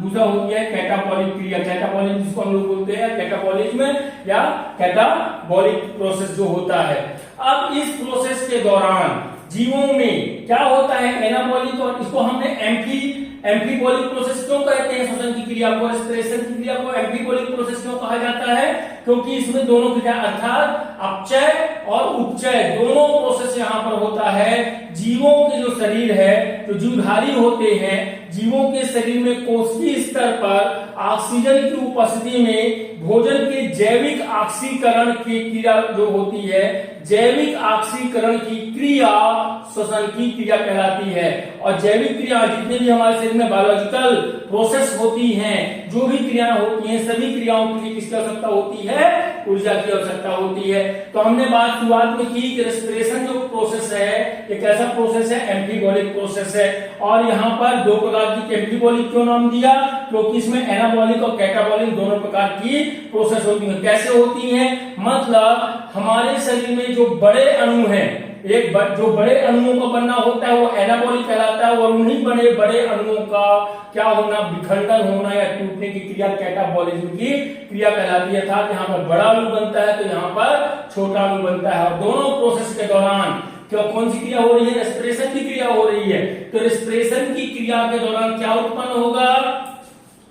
दूसरा होती है कैटाबॉलिक क्रिया। कैटाबॉलिक जिसको हम लोग बोलते हैं कैटाबॉलिज्म या कैटाबॉलिक प्रोसेस जो होता है। अब इस प्रोसेस के दौरान जीवों में क्या होता है? एनाबॉलिक, और इसको हमने एम्फीबोलिक प्रोसेस क्यों कहते हैं? श्वसन की क्रिया को, रेस्पिरेशन की क्रिया को एम्फीबोलिक प्रोसेस क्यों कहा जाता है? क्योंकि इसमें दोनों क्रिया अर्थात अपचय और उपचय दोनों प्रोसेस यहाँ पर होता है। जीवों के जो शरीर है, जो जीवधारी होते हैं, जीवों के शरीर में कोशिकीय स्तर पर ऑक्सीजन की उपस्थिति में भोजन के जैविक ऑक्सीकरण की क्रिया जो होती है, जैविक ऑक्सीकरण की क्रिया श्वसन की क्रिया कहलाती है। और जैविक क्रिया जितने भी हमारे शरीर में बायोलॉजिकल प्रोसेस होती हैं, जो भी क्रियाएं होती हैं, सभी क्रियाओं के लिए किसकी आवश्यकता होती है? ऊर्जा की आवश्यकता होती है। तो हमने बात शुरुआत में की कि रेस्पिरेशन जो प्रोसेस है एक ऐसा प्रोसेस है, एम्फीबोलिक प्रोसेस है। और यहाँ पर दो प्रकार की एम्फीबोलिक क्यों नाम दिया? क्योंकि इसमें एनाबॉलिक और कैटाबॉलिक दोनों प्रकार की प्रोसेस होती है। कैसे होती है? मतलब हमारे शरीर में जो बड़े अणु हैं, जो बड़े अणुओं का बनना होता है वो एनाबॉलिक कहलाता है, और उन्हीं बड़े अणुओं का क्या होना, विखंडन होना या टूटने की क्रिया कैटाबॉलिज्म की क्रिया कहलाती है। अर्थात यहाँ पर बड़ा अणु बनता है तो यहाँ पर छोटा अणु बनता है। और दोनों प्रोसेस के दौरान क्या कौन सी क्रिया हो रही है? रेस्पिरेशन की क्रिया हो रही है। तो रेस्पिरेशन की क्रिया के दौरान क्या उत्पन्न होगा?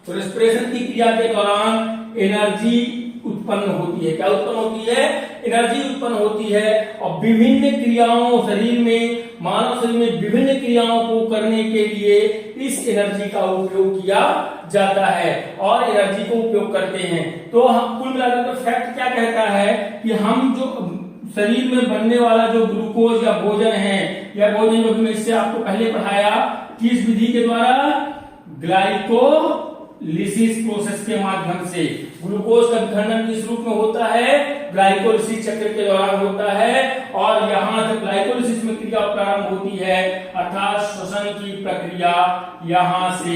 तो रेस्पिरेशन की क्रिया के दौरान एनर्जी उत्पन्न होती है। क्या उत्पन्न होती है? एनर्जी उत्पन्न होती है। और विभिन्न क्रियाओं शरीर में, मानव शरीर में विभिन्न क्रियाओं को करने के लिए इस एनर्जी का उपयोग किया जाता है और एनर्जी को उपयोग करते हैं। तो हम कुल मिलाकर फैक्ट क्या कहता है कि हम जो शरीर में बनने वाला जो ग्लूकोज या भोजन है, या भोजन जो मैं इससे आपको पहले पढ़ाया, किस विधि के द्वारा? ग्लाइकोलिसिस प्रोसेस के माध्यम से। ग्लूकोज का विखंडन किस रूप में होता है? ग्लाइकोलिसिस चक्र के दौरान होता है। और यहाँ जब ग्लाइकोलिसिस में क्रिया प्रारंभ होती है, अर्थात श्वसन की प्रक्रिया यहाँ से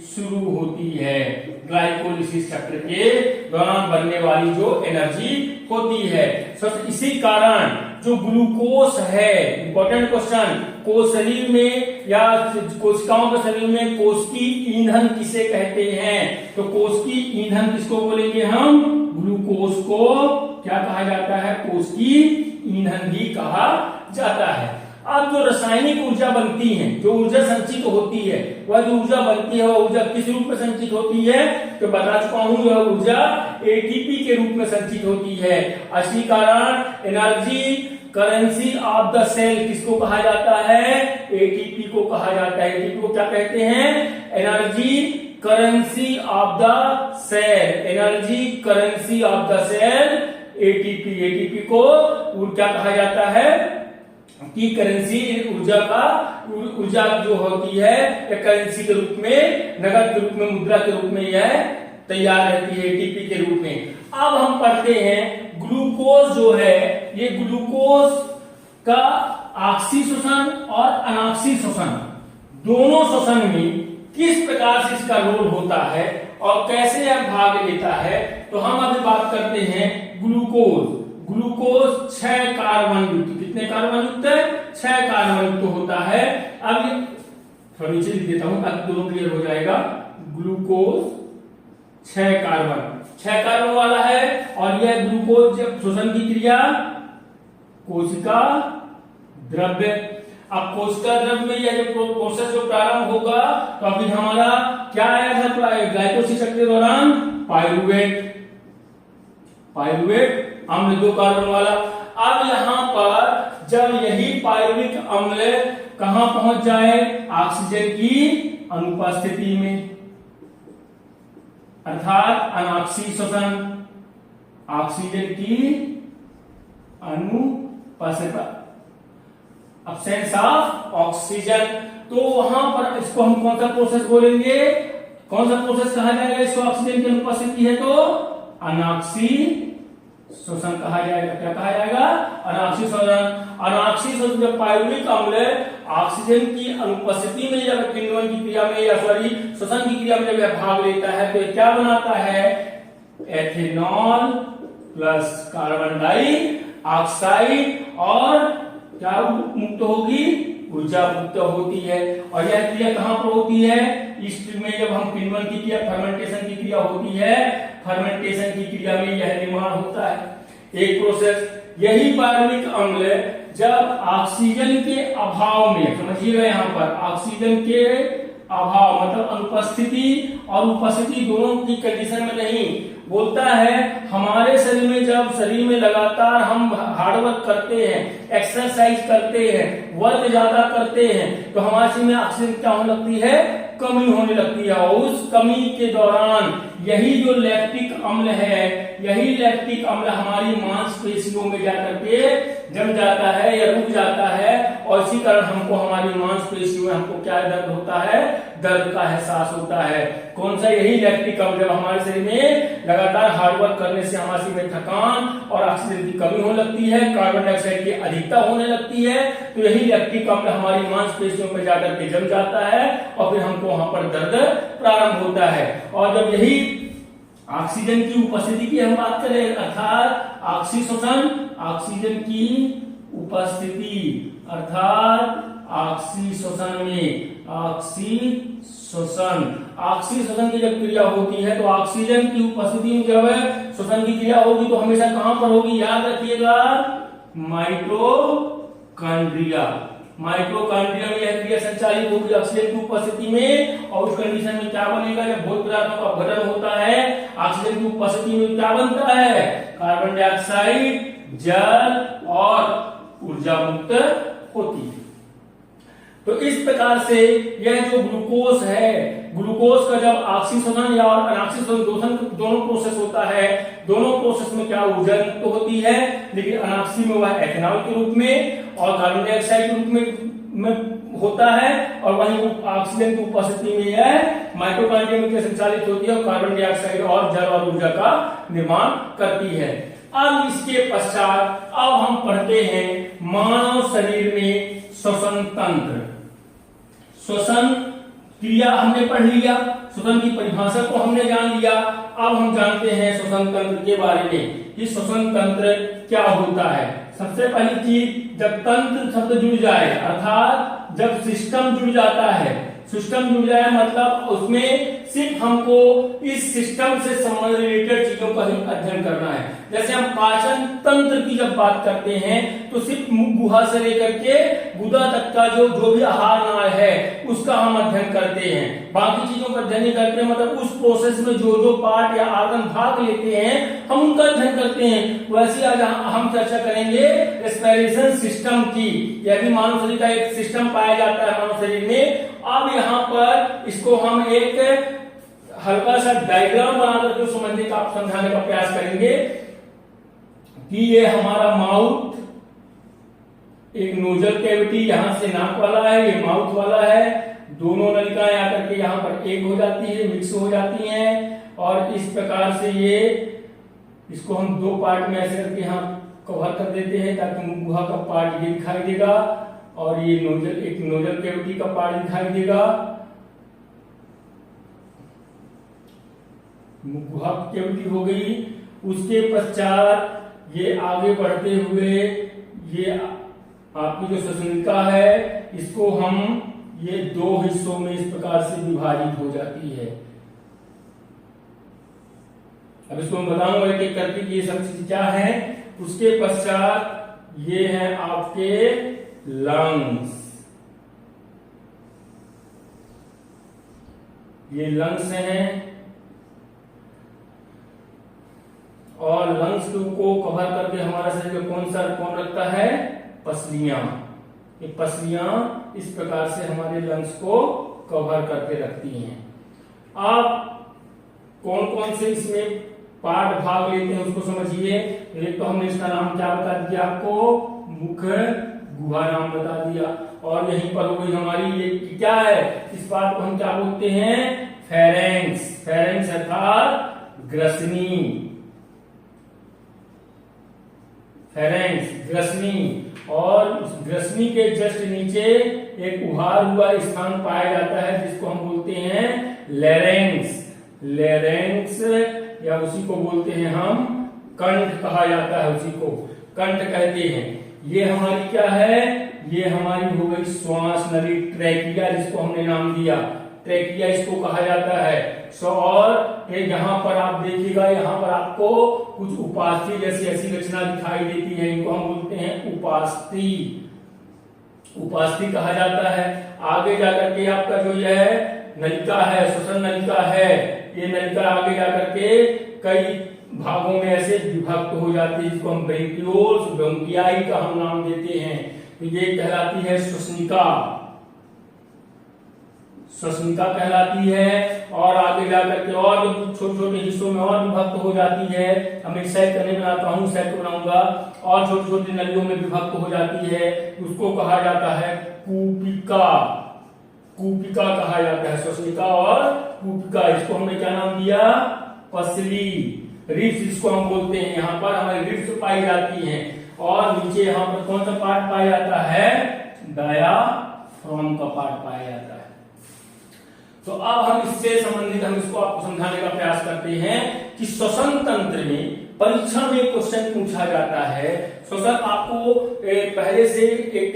शुरू होती है। ग्लाइकोलिसिस चक्र के दौरान बनने वाली जो एनर्जी होती है। इसी कारण जो ग्लूकोज है, इंपॉर्टेंट क्वेश्चन, को शरीर में या कोशिकाओं के शरीर में कोशिकीय ईंधन किसे कहते हैं? तो कोशिकीय ईंधन किसको बोलेंगे हम? ग्लूकोज को क्या कहा जाता है? कोशिकीय ईंधन भी कहा जाता है। अब जो रासायनिक ऊर्जा बनती है, जो ऊर्जा संचित होती है, वह जो ऊर्जा बनती है वह ऊर्जा किस रूप में संचित होती है? तो बता चुका हूं, यह ऊर्जा एटीपी के रूप में संचित होती है। इसी कारण energy currency of the cell किसको कहा जाता है? एटीपी को कहा जाता है। एटीपी को क्या कहते हैं? Energy currency of the cell. Energy currency of the cell ATP. ATP को क्या कहा जाता है? की करेंसी, ऊर्जा जो होती है करेंसी के रूप में, नगद के रूप में, मुद्रा के रूप में यह तैयार रहती है एटीपी के रूप में। अब हम पढ़ते हैं ग्लूकोज जो है, ये ग्लूकोज का ऑक्सी श्वसन और अनॉक्सी श्वसन दोनों श्वसन में किस प्रकार से इसका रोल होता है और कैसे यह भाग लेता है। तो हम अभी बात करते हैं ग्लूकोज। ग्लूकोज 6 कार्बन युक्त, कितने कार्बन युक्त है? 6 कार्बन युक्त होता है। अब थोड़ा नीचे लिख देता हूं ताकि दोनों क्लियर हो जाएगा। ग्लूकोज 6 कार्बन वाला है और जब शोषण की क्रिया कोशिका द्रव्य। अब कोशिका द्रव्य में यह जो प्रोसेस जो प्रारंभ होगा तो अभी हमारा क्या आया था ग्लाइकोलिसिस चक्र के दौरान? पाइरुवेट अम्ल 2 कार्बन वाला। अब यहां पर जब यही पाइरुविक अम्ल कहां पहुंच जाए? ऑक्सीजन की अनुपस्थिति में, अर्थात अनाक्सीय शोषण, ऑक्सीजन की अनुपस्थिति, अब्सेंस ऑफ ऑक्सीजन। तो वहां पर इसको हम कौन सा प्रोसेस बोलेंगे? कौन सा प्रोसेस कहा जाएगा इसको? ऑक्सीजन की अनुपस्थिति है तो अनाक्सीय शोषण कहा जाएगा। क्या कहा जाएगा? अनाक्सीय शोषण। अनाक्सीय शोषण जब पाइरुविक अम्ल ऑक्सीजन की अनुपस्थिति में जब किण्वन की क्रिया में या सॉरी शोषण की क्रिया में जब यह भाग लेता है तो क्या बनाता है? एथेनॉल प्लस कार्बन डाइऑक्साइड और क्या मुक्त होगी? ऊर्जा मुक्त होती है। और यह क्रिया कहां पर होती है? ईस्ट में जब हम किण्वन की क्रिया फर्मेंटेशन की क्रिया होती है, फर्मेंटेशन की क्रिया में यह निर्माण होता है। एक प्रोसेस यही पाइरुविक अम्ल जब ऑक्सीजन के अभाव में, समझिएगा यहाँ पर ऑक्सीजन के अभाव मतलब अनुपस्थिति और उपस्थिति दोनों की कंडीशन में नहीं, बोलता है हमारे शरीर में जब शरीर में लगातार हम हार्डवर्क करते हैं, एक्सरसाइज करते हैं, वर्क ज्यादा करते हैं तो हमारे शरीर में ऑक्सीजन क्या होने लगती है? कमी होने लगती है। और उस कमी के दौरान यही जो लैक्टिक अम्ल है, यही लैक्टिक अम्ल हमारी मांसपेशियों में जाकर के जम जाता है या रुक जाता है और इसी कारण हमको हमारी मांसपेशियों में हमको क्या दर्द होता है? दर्द का एहसास होता है। कौन सा? यही लैक्टिक अम्ल जब हमारे शरीर में लगातार हार्डवर्क करने से हमारे शरीर में थकान और ऑक्सीजन की कमी होने लगती है, कार्बन डाइऑक्साइड की अधिकता होने लगती है, तो यही लैक्टिक अम्ल हमारी मांसपेशियों में जाकर के जम जाता है और फिर हमको वहां पर दर्द प्रारंभ होता है। और जब यही ऑक्सीजन की उपस्थिति की हम बात करें अर्थात ऑक्सीय शोषण, ऑक्सीजन की उपस्थिति अर्थात ऑक्सीय शोषण में ऑक्सीय शोषण की जब क्रिया होती है तो ऑक्सीजन की उपस्थिति में जब शोषण की क्रिया होगी तो हमेशा कहां पर होगी? याद रखिएगा, माइटोकॉन्ड्रिया में यह क्रिया संचालित होगी ऑक्सीजन की उपस्थिति में। और उस कंडीशन में क्या बनेगा? जब भोज्य पदार्थों का अपघटन होता है ऑक्सीजन की उपस्थिति में क्या बनता है? कार्बन डाइऑक्साइड, जल और ऊर्जा मुक्त होती है। तो इस प्रकार से यह जो ग्लूकोज है, ग्लूकोज का जब ऑक्सीय शोषण या अनाक्सीय शोषण दोनों प्रोसेस होता है, दोनों प्रोसेस में क्या ऊर्जा मुक्त होती है, लेकिन अनाक्सीय में वह एथेनॉल के रूप में और कार्बन डाइऑक्साइड के रूप में होता है और वहीं ऑक्सीजन की उपस्थिति में यह माइटोकॉन्ड्रिया में संचालित होती है और कार्बन डाइऑक्साइड और जल और ऊर्जा का निर्माण करती है। अब इसके पश्चात अब हम पढ़ते हैं मानव शरीर में श्वसन तंत्र। श्वसन क्रिया हमने पढ़ लिया, श्वसन की परिभाषा को हमने जान लिया। अब हम जानते हैं श्वसन तंत्र के बारे में कि श्वसन तंत्र क्या होता है। सबसे पहली चीज, जब तंत्र शब्द जुड़ जाए अर्थात जब सिस्टम जुड़ जाता है, सिस्टम जुड़ जाए मतलब उसमें सिर्फ हमको इस सिस्टम से संबंधित रिलेटेड चीजों का ही अध्ययन करना है। जैसे हम पाचन तंत्र की जब बात करते हैं तो सिर्फ मुख गुहा से लेकर के गुदा तक का जो भी आहार नाल है उसका हम अध्ययन करते हैं, बाकी चीजों का अध्ययन नहीं करते। मतलब उस प्रोसेस में जो पार्ट या आर्गन भाग लेते हैं हम उनका अध्ययन करते हैं। वैसे आज हम चर्चा करेंगे रेस्पिरेशन सिस्टम की। यह भी मानव शरीर का एक सिस्टम पाया जाता है मानव शरीर में। अब यहाँ पर इसको हम एक हल्का सा डायग्राम बनाकर के समझने का समझाने का प्रयास करेंगे कि ये हमारा माउथ, एक नोजल कैविटी यहां से नाक वाला है, ये माउथ वाला है, दोनों नलिकाएं आकर के यहाँ पर एक हो जाती है, मिक्स हो जाती हैं और इस प्रकार से ये इसको हम दो पार्ट में ऐसे करके यहाँ कवर कर देते हैं ताकि मुख गुहा का पार्ट ये दिखाई देगा और ये नोजल, एक नोजल कैविटी का पार्ट दिखाई देगा। मुख गुहा कैविटी हो गई। उसके पश्चात ये आगे बढ़ते हुए ये आपकी जो श्वसनिका है इसको हम ये दो हिस्सों में इस प्रकार से विभाजित हो जाती है। अब इसको मैं बताऊंगा एक एक करके ये सब चीज क्या है। उसके पश्चात ये है आपके लंग्स, ये लंग्स हैं, और लंग्स को कवर करके हमारा शरीर में कौन रखता है, पसलियां। ये पसलियां इस प्रकार से हमारे लंग्स को कवर करके रखती हैं। आप कौन कौन से इसमें पार्ट भाग लेते हैं उसको समझिए। एक तो हमने इसका नाम क्या बता दिया आपको, मुख गुहा नाम बता दिया, और यहीं पर हो गई हमारी ये क्या है, इस पार्ट को हम क्या बोलते हैं, फेरेंक्स। फेरेंक्स अर्थात ग्रसनी, फेरेंक्स ग्रसनी, और उस ग्रसनी के जस्ट नीचे एक उभार हुआ स्थान पाया जाता है जिसको हम बोलते हैं लेरेंक्स। लेरेंक्स या उसी को बोलते हैं हम कंठ कहा जाता है, उसी को कंठ कहते हैं। ये हमारी क्या है, ये हमारी हो गई श्वास नली, ट्रैकिया जिसको हमने नाम दिया, ट्रैकिया इसको कहा जाता है। और यहाँ पर आप देखिएगा, यहाँ पर आपको कुछ उपास्थि जैसी ऐसी रचना दिखाई देती है, इनको हम बोलते हैं उपास्थि, उपास्थि कहा जाता है। आगे जाकर के आपका जो यह नलिका है, श्वसन नलिका है, ये नलिका आगे जाकर के कई भागों में ऐसे विभक्त हो जाती है जिसको हम ब्रेंकियोल्स, ब्रोंकियाई का हम नाम देते हैं। तो ये कहलाती है श्वसनिका, श्वसनिका कहलाती है। और आगे जाकर के और छोटे छोटे हिस्सों में और विभक्त हो जाती है। हम एक सेट करने बनाता हूँ, सेट बनाऊंगा, और छोटी छोटी नलियों में विभक्त हो जाती है, उसको कहा जाता है कूपिका, कूपिका कहा जाता है, श्वसनिका और कूपिका। इसको हमने क्या नाम दिया, पसली। रिब्स इसको हम बोलते हैं, यहाँ पर हमारी रिब्स पाई जाती हैं। और नीचे यहाँ पर कौन सा पार्ट पाया जाता है, डायाफ्राम का पार्ट पाया जाता है। तो अब हम इससे संबंधित हम इसको आपको समझाने का प्रयास करते हैं कि श्वसन तंत्र में परीक्षा में क्वेश्चन पूछा जाता है। श्वसन आपको पहले से एक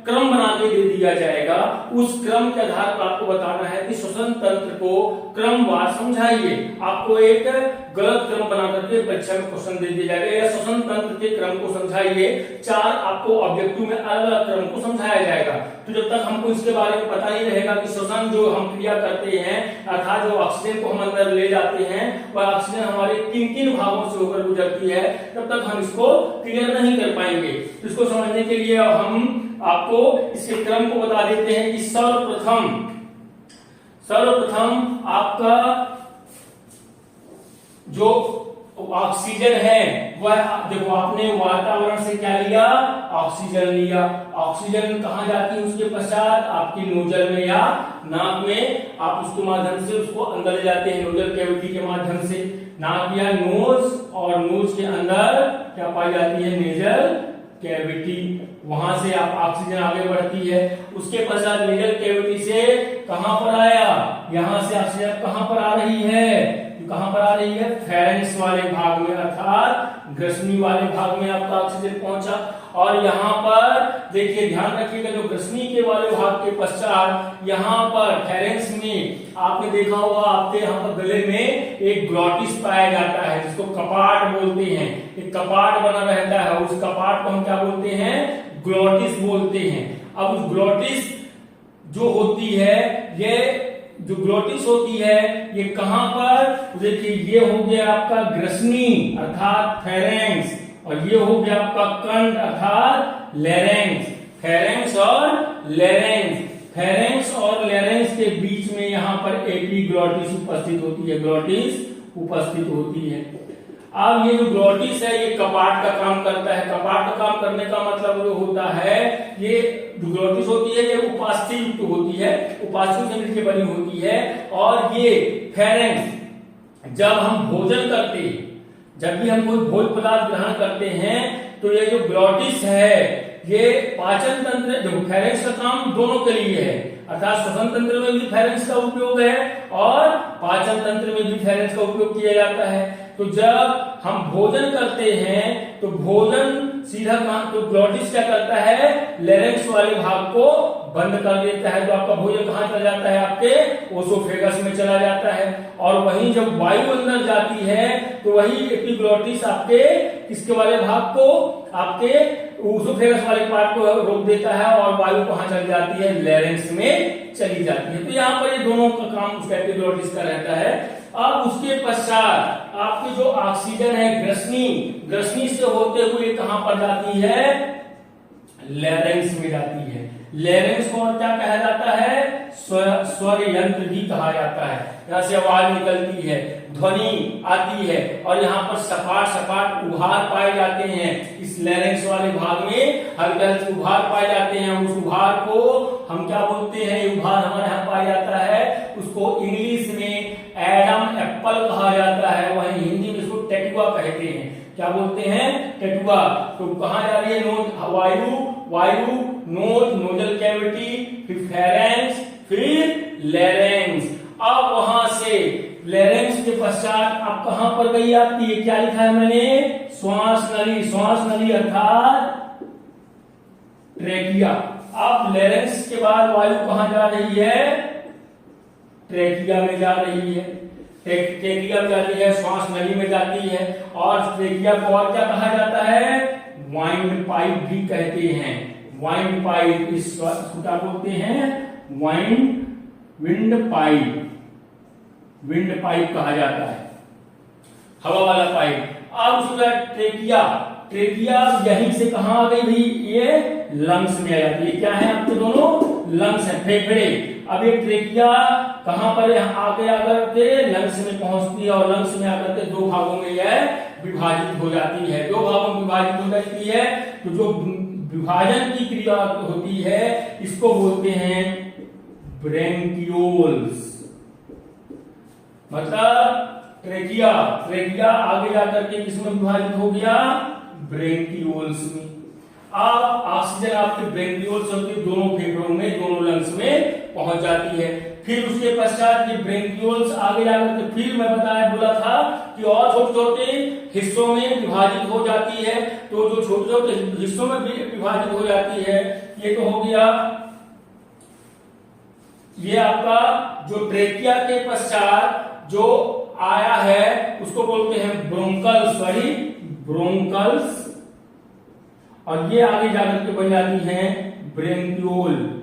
क्रम बना के दे दिया जाएगा, उस क्रम के आधार पर आपको बताना है कि श्वसन तंत्र को क्रमवार समझाइए। आपको एक गलत क्रम बना करके परीक्षा में क्वेश्चन दे दिया जाएगा, या श्वसन तंत्र के क्रम को समझाइए। 4 आपको ऑब्जेक्टिव में अलग अलग क्रम को समझाया जाएगा। तो जब तक हमको इसके बारे में पता नहीं रहेगा कि श्वसन जो हम क्रिया करते हैं, अर्थात जो ऑक्सीजन को हम अंदर ले जाते हैं, वह ऑक्सीजन हमारे किन किन भागों से होकर गुजरती है, तब तक हम इसको क्लियर नहीं कर पाएंगे। इसको समझने के लिए हम आपको इसके क्रम को बता देते हैं कि सर्वप्रथम आपका जो ऑक्सीजन है वह, देखो आपने वातावरण से क्या लिया, ऑक्सीजन लिया। ऑक्सीजन कहाँ जाती है, उसके पश्चात आपकी नोजल में या नाक में, आप उसके माध्यम से उसको अंदर ले जाते हैं, नोजल कैविटी के माध्यम से। नाक या नोज, और नोज के अंदर क्या पाई जाती है, नेजल कैविटी, वहां से आप ऑक्सीजन आगे बढ़ती है। उसके पश्चात नेजल कैविटी से कहां पर आया, यहां से ऑक्सीजन कहां पर आ रही है, कहां पर आ रही है, फेरेंक्स वाले भाग में, अर्थात ग्रसनी वाले भाग में आपका ऑक्सीजन पहुंचा। और यहाँ पर देखिए, ध्यान रखिएगा, जो ग्रसनी के वाले भाग के पश्चात यहाँ पर फेरेंक्स में आपने देखा होगा, आपके यहाँ पर गले में एक ग्लॉटिस पाया जाता है जिसको कपाट बोलते हैं। एक कपाट बना रहता है, उस कपाट को हम क्या बोलते हैं, ग्लॉटिस बोलते हैं। अब उस ग्लॉटिस जो होती है, ये जो ग्लॉटिस होती है, ये कहां पर, देखिए ये हो गया आपका ग्रसनी अर्थात फेरेंक्स, और ये हो गया आपका कंठ अर्थात लेरेंक्स। फेरेंक्स और लेरेंक्स, फेरेंक्स और लेरेंक्स के बीच में यहाँ पर एपिग्लॉटिस उपस्थित होती है, ग्लॉटिस उपस्थित होती है। अब ये जो ग्लॉटिस है, ये कपाट का काम करता है। कपाट का काम करने का मतलब जो होता है, ये जो ग्लॉटिस होती है, ये उपास्थि युक्त होती है, उपास्थि से मिलकर बनी होती है। और ये फेरेंक्स, जब हम भोजन करते हैं, जब भी हम कोई भोज्य पदार्थ ग्रहण करते हैं, तो ये जो ग्लॉटिस है, ये पाचन तंत्र, जो फेरेंक्स का काम दोनों के लिए है, अर्थात श्वसन तंत्र में भी फेरेंक्स का उपयोग है और पाचन तंत्र में भी फेरेंक्स का उपयोग किया जाता है। तो जब हम भोजन करते हैं, तो भोजन सीधा कहां, तो ग्लॉटिस क्या करता है, लेरेंक्स वाले भाग को बंद कर देता है तो आपका भोजन कहाँ चला जाता है, आपके ओसोफेगस में चला जाता है। और वहीं जब वायु अंदर जाती है तो वही एपिग्लोटिस आपके किसके वाले भाग को, आपके ओसोफेगस वाले पार्ट को रोक देता है और वायु कहाँ चली जाती है, लैरिंक्स में चली जाती है। तो यहाँ पर ये दोनों का काम उसका एपिग्लोटिस का रहता है। अब उसके पश्चात आपकी जो ऑक्सीजन है ग्रसनी से होते हुए कहां पर जाती है, लैरिंक्स में जाती है। लैरिंक्स को क्या कहा जाता है, स्वर यंत्र भी कहा जाता है। यहाँ से आवाज निकलती है, ध्वनि आती है और यहाँ पर सपाट उभार पाए जाते हैं। इस लैरिंक्स वाले भाग में हल्के हल्के उभार पाए जाते हैं। उस उभार को हम क्या बोलते हैं, उभार हमारे यहाँ पाया जाता है, उसको इंग्लिश में एडम एप्पल कहा जाता है, वहीं हिंदी में इसको टेटुआ कहते हैं। क्या बोलते हैं, टेटुआ। तो कहाँ जा रही है, नोज, वायु नोज, नोजल कैविटी, फिर फेरेंक्स, फिर लैरिंक्स। अब वहां से लैरिंक्स के पश्चात अब कहां पर गई आपकी, ये क्या लिखा है मैंने, श्वास नली अर्थात ट्रेकिया। अब लैरिंक्स के बाद वायु कहां जा रही है, ट्रेकिया में जा रही है। ट्रेकिया में जाती है, श्वास नली में जाती है। और ट्रेकिया को और क्या कहा जाता है, वाइंड पाइप भी कहते हैं। वाइंड पाइप, इसको क्या बोलते हैं, विंड पाइप कहा जाता है, हवा वाला पाइप। अब उसका ट्रेकिया यहीं से कहां आ गई भाई, ये लंग्स में आ जाती है। क्या है आपके दोनों लंग्स है, फेफड़े। अब ये ट्रेकिया कहां पर आगे आकर के लंग्स में पहुंचती है और लंग्स में आकर के दो भागों में यह विभाजित हो जाती है। दो भागों में विभाजित हो जाती है तो जो विभाजन की क्रिया होती है इसको बोलते हैं ब्रेंकियोल्स। मतलब ट्रेकिया आगे जाकर के किसमें विभाजित हो गया, ब्रेंकियोल्स में। अब ऑक्सीजन आपके ब्रेंकियोल्स के दोनों फेफड़ों में, दोनों लंग्स में पहुंच जाती है। फिर उसके पश्चात ये ब्रेंकियोल्स आगे जाकर के फिर मैं बोला था कि और छोटे छोटे हिस्सों में विभाजित हो जाती है। तो जो छोटे छोटे हिस्सों में विभाजित हो जाती है, ये तो हो गया ये आपका जो ट्रेकिया के पश्चात जो आया है उसको बोलते हैं ब्रोंकल्स। और ये आगे जाकर के बन जाती हैं ब्रेंकियोल्स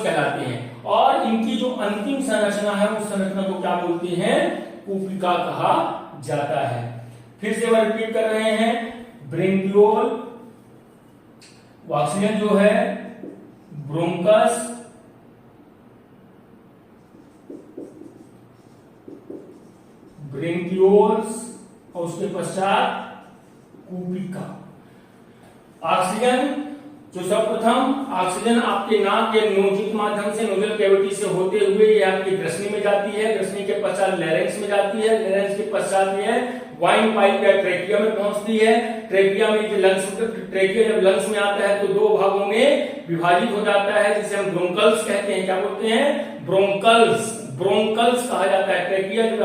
कहलाते हैं। और इनकी जो अंतिम संरचना है उस संरचना को क्या बोलते हैं, कूपिका कहा जाता है। फिर से हम रिपीट कर रहे हैं, ब्रेंकियोल, ऑक्सीजन जो है ब्रोंकस, ब्रेंकियोल्स और उसके पश्चात कूपिका। ऑक्सीजन जो सर्वप्रथम ऑक्सीजन आपके नाक के नोज माध्यम से, नोजल कैविटी से होते हुए ये आपकी ग्रसनी में जाती है। ग्रसनी के पश्चात लैरिंक्स में जाती है। लैरिंक्स के पश्चात ये वाइन पाइप या ट्रेकिया में पहुंचती है। ट्रेकिया में ट्रेकिया जब लंग्स में आता है तो दो भागों में विभाजित हो जाता है, जिसे हम ब्रोंकल्स कहते हैं। क्या बोलते हैं, ब्रोंकल्स कहा जाता है। ट्रेकिया जो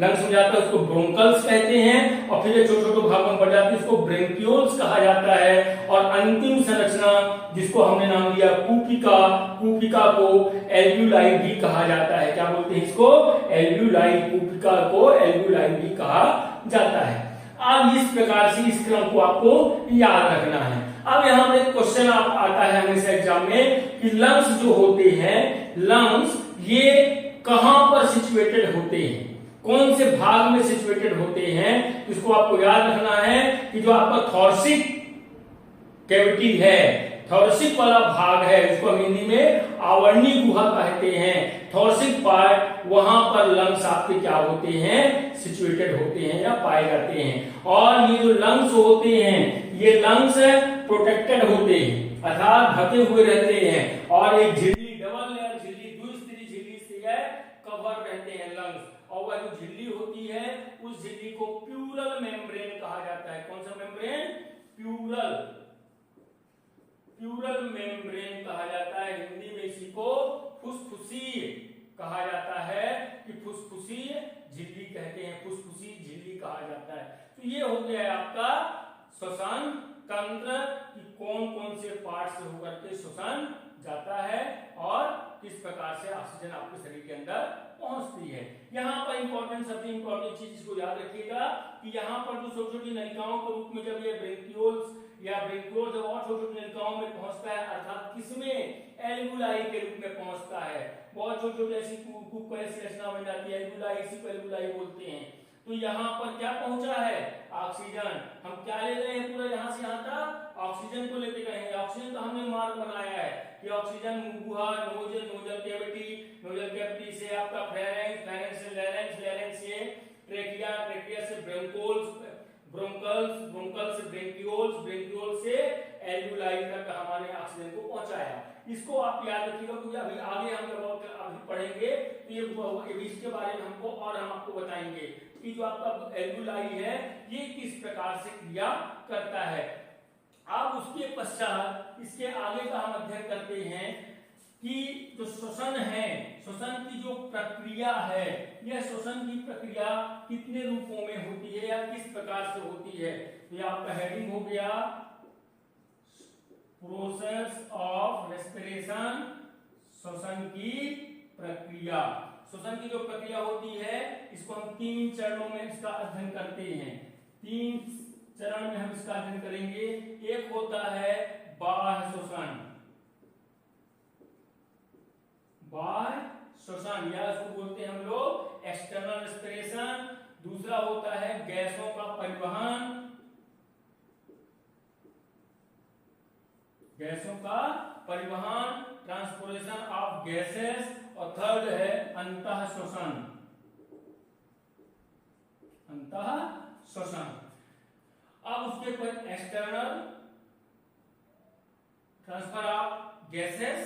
लंग्स में जाता है उसको ब्रोंकल्स कहते हैं। और फिर छोटे छोटे भागों में बढ़ जाती है उसको ब्रेंकियोल्स कहा जाता है। और अंतिम संरचना जिसको हमने नाम दिया कूपिका को एल्व्यूलाई भी कहा जाता है। क्या बोलते हैं इसको, एल्व्यूलाई। कूपिका को एल्व्यूलाई भी कहा जाता है। अब इस प्रकार से इस क्रम को आपको याद रखना है। अब यहाँ पर एक क्वेश्चन आता है हमेशा एग्जाम में कि लंग्स जो होते हैं, लंग्स ये कहां पर सिचुएटेड होते हैं, कौन से भाग में सिचुएटेड होते हैं। इसको आपको याद रखना है कि जो आपका थॉरसिक कैविटी है, थॉरसिक वाला भाग है, इसको हम हिंदी में आवरणी गुहा कहते हैं। थॉरसिक पार्ट, वहां पर लंग्स आपके क्या होते हैं, सिचुएटेड होते हैं या पाए जाते हैं। और ये जो लंग्स होते हैं, ये लंग्स प्रोटेक्टेड होते हैं अर्थात ढके हुए रहते हैं। और एक झिल्ली, डबल लेयर झिल्ली, द्विस्तरीय झिल्ली से कवर रहते हैं लंग्स। और वह जो झिल्ली होती है उस झिल्ली को प्लूरल मेम्ब्रेन कहा जाता है। कौन सा मेम्ब्रेन, प्लूरल मेम्ब्रेन कहा जाता है। हिंदी में इसी को फुसफुसीय कहा जाता है कि फुसफुसीय झिल्ली कहते हैं, फुसफुसीय झिल्ली कहा जाता है। तो ये हो गया आपका श्वसन तंत्र कि कौन कौन से पार्ट से होकर के श्वसन जाता है और किस प्रकार से ऑक्सीजन आपके शरीर के अंदर पहुंचती है। यहाँ पर इंपॉर्टेंट सबसे इंपॉर्टेंट चीज इसको याद रखिएगा कि यहाँ पर जो छोटी छोटी नलिकाओं के रूप में जब ये ब्रेंकियोल्स या ब्रेंकियोल जब और छोटी छोटी नलिकाओं में पहुंचता है अर्थात किसमें एल्वुलाई के रूप में पहुंचता है। बहुत छोटी छोटी ऐसी कूप ऐसी रचना बन जाती है एल्वुलाई, इसी को एल्वुलाई बोलते हैं। तो यहाँ पर क्या पहुंचा है ऑक्सीजन। हम क्या ले रहे हैं पूरा यहाँ से यहाँ तक ऑक्सीजन को लेते गए हैं। ऑक्सीजन का हमने मार्ग बनाया है कि ऑक्सीजन गुहा नोजल नोजल कैविटी से आपका फेरेंक्स से लैरिंक्स से ट्रेकिया से ब्रोंकल्स से ब्रेंकियोल से एल्वुलाई तक हमारे ऑक्सीजन को पहुंचाया। इसको आप याद रखिएगा क्योंकि अभी आगे हम जब अभी पढ़ेंगे तो ये इसके बारे में हमको और हम आपको बताएंगे कि जो आपका एल्वुलाई है ये किस प्रकार से क्रिया करता है। अब उसके पश्चात इसके आगे का हम अध्ययन करते हैं कि जो श्वसन है, श्वसन की जो प्रक्रिया है, यह श्वसन की प्रक्रिया कितने रूपों में होती है या किस प्रकार से होती है। तो यह आपका हेडिंग हो गया प्रोसेस ऑफ रेस्पिरेशन, श्वसन की प्रक्रिया। श्वसन की जो प्रक्रिया होती है इसको हम 3 चरणों में इसका अध्ययन करते हैं। 3 चरण में हम इसका अध्ययन करेंगे। एक होता है बाह्य श्वसन, बाह्य श्वसन या इसको बोलते हैं हम लोग एक्सटर्नल रेस्पिरेशन। दूसरा होता है गैसों का परिवहन, ट्रांसपोर्टेशन ऑफ गैसेस। और थर्ड है अंतः श्वसन, अब उसके पर external transfer of gases,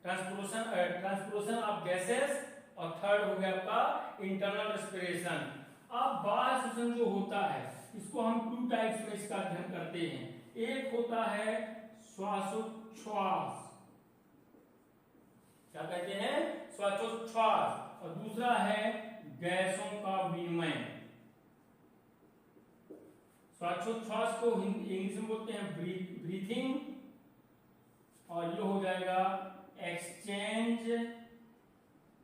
transportation of gases और थर्ड हो गया आपका इंटरनल रेस्पिरेशन। अब बाह्य श्वसन जो होता है इसको हम 2 टाइप्स में इसका अध्ययन करते हैं। एक होता है श्वासोच्छ्वास, क्या कहते हैं श्वासोच्छ्वास, और दूसरा है गैसों का विनिमय। श्वासोच्छ्वास को इंग्लिश में बोलते हैं ब्रीथिंग और ये हो जाएगा एक्सचेंज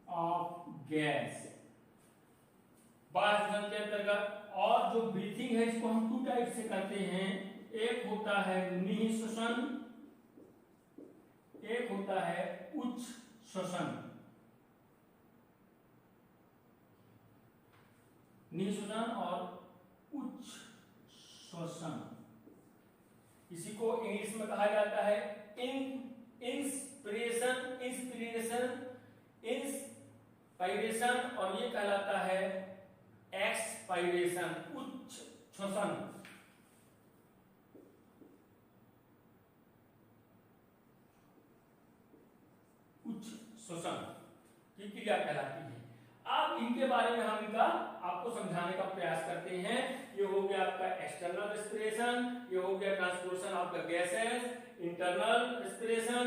ऑफ गैस बाह्य श्वसन के अंतर्गत। और जो ब्रीथिंग है इसको हम 2 टाइप से करते हैं। एक होता है निःश्वसन, एक होता है उच्च श्वसन। निःश्वसन और उच्च श्वसन, इसी को इंग्लिश में कहा जाता है इंस्पिरेशन और ये कहलाता है एक्सपायरेशन, उच्च श्वसन। उच्च श्वसन की क्रिया कहलाती है। अब इनके बारे में हम इनका आपको समझाने का प्रयास करते हैं। ये हो गया आपका एक्सटर्नल रेस्पिरेशन, ये हो गया transportation of the gases, internal respiration.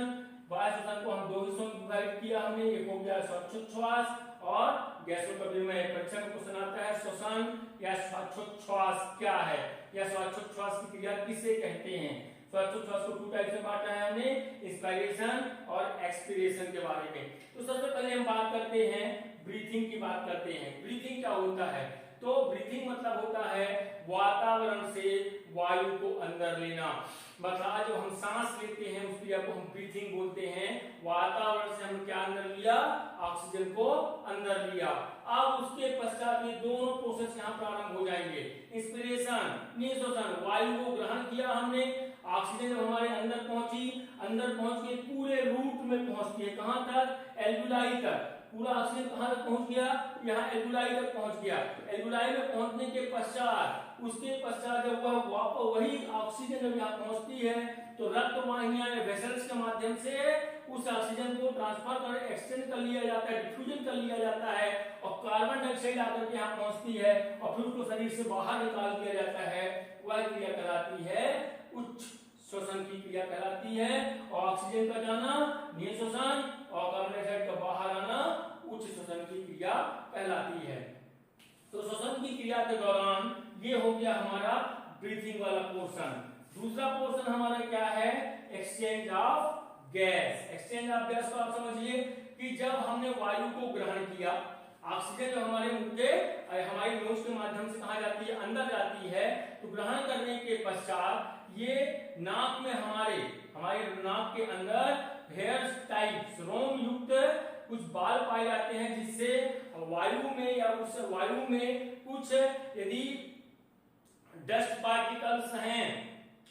बाह्य श्वसन को हम 2 हिस्सों में डिवाइड किया हमने। एक हो गया श्वासोच्छ्वास और गैसों का विनिमय। परीक्षा में क्वेश्चन आता है श्वसन या श्वासोच्छ्वास क्या है या श्वासोच्छ्वास की क्रिया किसे कहते हैं। श्वासोच्छ्वास को 2 टाइप से बांटा है हमने, इंस्पायरेशन और एक्सपीरेशन के बारे में। तो सबसे पहले हम बात करते हैं ब्रीथिंग की बात करते हैं। ब्रीथिंग क्या होता है? तो ब्रीथिंग मतलब होता है वातावरण से वायु को अंदर लेना। मतलब जो हम सांस लेते हैं उस क्रिया को हम ब्रीथिंग बोलते हैं। वातावरण से हम क्या अंदर लिया? ऑक्सीजन को अंदर लिया। अब उसके पश्चात ये दोनों प्रोसेस यहाँ प्रारंभ हो जाएंगे। इंस्पिरेशन, निःश्वासन, वायु को ग्रहण किया हमने, ऑक्सीजन जब हमारे अंदर पहुंची, अंदर पहुंच के पूरे रूट में पहुंचती है। कहां तक? एल्वुलाई तक। पूरा ऑक्सीजन कहां तक पहुंच गया? यहाँ एल्वुलाई तक पहुंच गया। एल्वुलाई में पहुंचने के पश्चात, उसके पश्चात जब वह वापस वही ऑक्सीजन जब यहाँ पहुंचती है तो रक्त वाहिनियां वेसल्स के माध्यम से उस ऑक्सीजन को ट्रांसफर कर एक्सचेंज कर लिया जाता है, डिफ्यूजन कर लिया जाता है और कार्बन डाइऑक्साइड आकर के यहाँ पहुंचती है और फिर उसको शरीर से बाहर निकाल दिया जाता है। वह क्रिया कहलाती है उच्च श्वसन की क्रिया कहलाती है। और ऑक्सीजन का जाना निःश्वसन और कार्बन डाइऑक्साइड का बाहर आना उच्च श्वसन की क्रिया कहलाती है। तो श्वसन की क्रिया के दौरान ये हो गया हमारा ब्रीथिंग वाला पोर्शन। दूसरा पोर्शन हमारा क्या है, exchange of gas. Exchange of gas को आप समझिए कि जब हमने वायु को ग्रहण किया, ऑक्सीजन जो हमारे मुंह के हमारी नोज के माध्यम से कहा जाती है, अंदर जाती है, तो ग्रहण करने के पश्चात ये नाक में हमारे नाक के अंदर हेयर टाइप्स रोम युक्त कुछ बाल पाए जाते हैं, जिससे वायु में या उस वायु में कुछ यदि डस्ट पार्टिकल्स हैं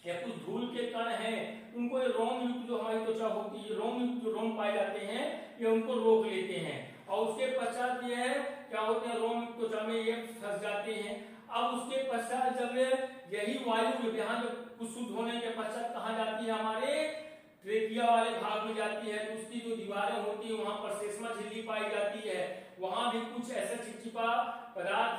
या कुछ धूल के कण हैं, उनको रोम युक्त जो हमारी त्वचा होती है, रोम युक्त जो रोम पाए जाते हैं, ये उनको रोक लेते हैं और उसके पश्चात ये है क्या होते हैं, रोम युक्त त्वचा में ये फंस जाते हैं। अब उसके पश्चात जब यही वायु यहाँ जब कुछ शुद्ध होने के पश्चात कहाँ जाती है, हमारे ट्रेकिया वाले भाग में जाती है, तो उसकी जो दीवारें होती है वहां पर श्लेष्मा झिल्ली पाई जाती है, वहां भी कुछ ऐसा चिपचिपा पदार्थ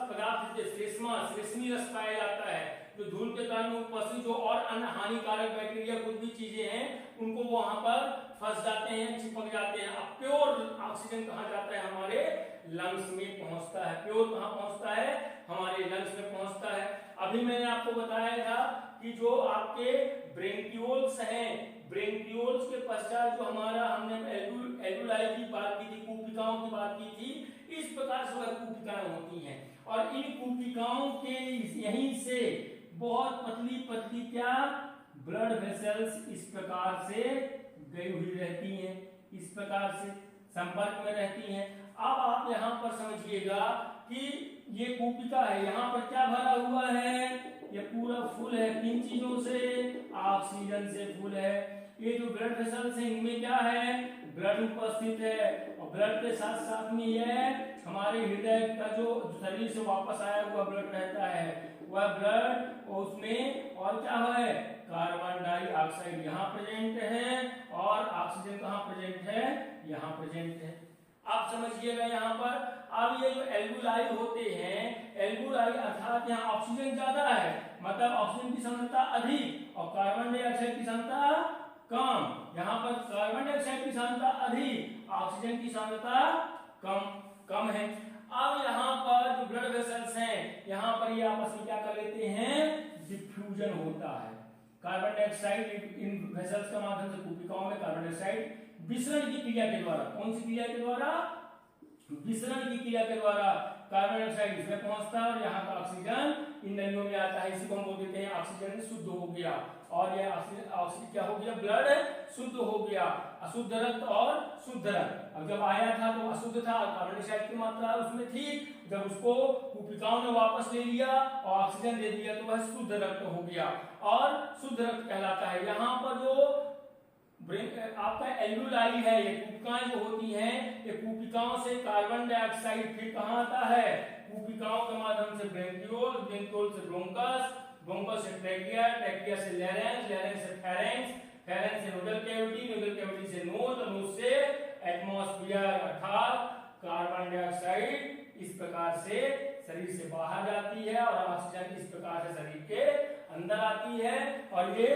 पदार्थ श्लेष्मी रस पाया जाता है, जो धूल के कारण उपस्थित जो और अन्य हानिकारक बैक्टीरिया कुछ भी चीजें हैं उनको वहां पर फंस जाते हैं, चिपक जाते हैं। अब प्योर ऑक्सीजन कहाँ जाता है, हमारे लंग्स में पहुंचता है। प्योर कहाँ पहुंचता है, हमारे लंग्स में पहुंचता है। अभी मैंने आपको बताया था कि जो आपके ब्रेंकियोल्स हैं, ब्रेंकियोल्स के पश्चात जो हमारा हमने एल्वुलाई की बात की थी, कूपिकाओं की बात की थी, इस प्रकार से वह कूपिकाएं होती हैं और इन कूपिकाओं के यहीं से बहुत पतली पतली क्या ब्लड वेसल्स इस प्रकार से गई हुई रहती हैं, इस प्रकार से संपर्क में रहती हैं। अब आप यहाँ पर समझिएगा कि ये कूपिका है, यहाँ पर क्या भरा हुआ है, ये पूरा फुल है किन चीजों से, ऑक्सीजन से फुल है। ये जो ब्लड वेसल्स है इनमें क्या है, ब्लड उपस्थित है और ब्लड के साथ साथ में यह हमारे हृदय का जो शरीर से वापस आया हुआ ब्लड रहता है, वह ब्लड उसमें और क्या है, कार्बन डाइऑक्साइड यहाँ प्रेजेंट है और ऑक्सीजन कहाँ प्रेजेंट है, यहाँ प्रेजेंट है। आप समझिएगा यहाँ पर अब ये जो एल्वुलाई होते हैं, एल्वुलाई अर्थात यहाँ ऑक्सीजन ज्यादा है, मतलब ऑक्सीजन की सांद्रता अधिक और कार्बन डाइऑक्साइड की सांद्रता कम। यहाँ पर कार्बन डाइऑक्साइड की सांद्रता अधिक, ऑक्सीजन की सांद्रता कम है। अब यहाँ पर जो ब्लड वेसल्स हैं, यहाँ पर ये आपस में क्या कर लेते हैं, डिफ्यूजन होता है। कार्बन डाइऑक्साइड इन वेसल्स के माध्यम से कूपिकाओं में कार्बन डाइऑक्साइड विसरण की क्रिया के द्वारा, कौन सी क्रिया के द्वारा, विसरण की क्रिया के द्वारा कार्बन डाइऑक्साइड इसमें पहुंचता है और यहाँ का ऑक्सीजन इन नलियों में आता है। इसी को हम बोल देते हैं ऑक्सीजन शुद्ध हो गया और यह ऑक्सीजन क्या हो गया, ब्लड शुद्ध हो गया। अशुद्ध रक्त और शुद्ध रक्त, अब जब आया था तो अशुद्ध था, कार्बन डाइऑक्साइड की मात्रा उसमें थी, जब उसको कूपिकाओं ने वापस ले लिया और ऑक्सीजन दे दिया तो वह शुद्ध रक्त हो गया और शुद्ध रक्त कहलाता है। यहाँ पर जो आपका एल्वुलाई है, ये कूपिकाएं जो होती हैं, ये कूपिकाओं से कार्बन डाइऑक्साइड फिर कहाँ आता है, कूपिकाओं के माध्यम से ब्रेंकियोल, ब्रेंकियोल से ब्रोंकस, ब्रोंकस से ट्रैकिया, ट्रैकिया से लैरेंक्स, लैरेंक्स से फेरेंक्स, फेरेंक्स से नोडल कैविटी, नोडल कैविटी से नोज और नोज से एटमॉस्फेयर, अर्थात कार्बन डाइऑक्साइड इस प्रकार से शरीर से बाहर जाती है और ऑक्सीजन इस प्रकार से शरीर के अंदर आती है। और ये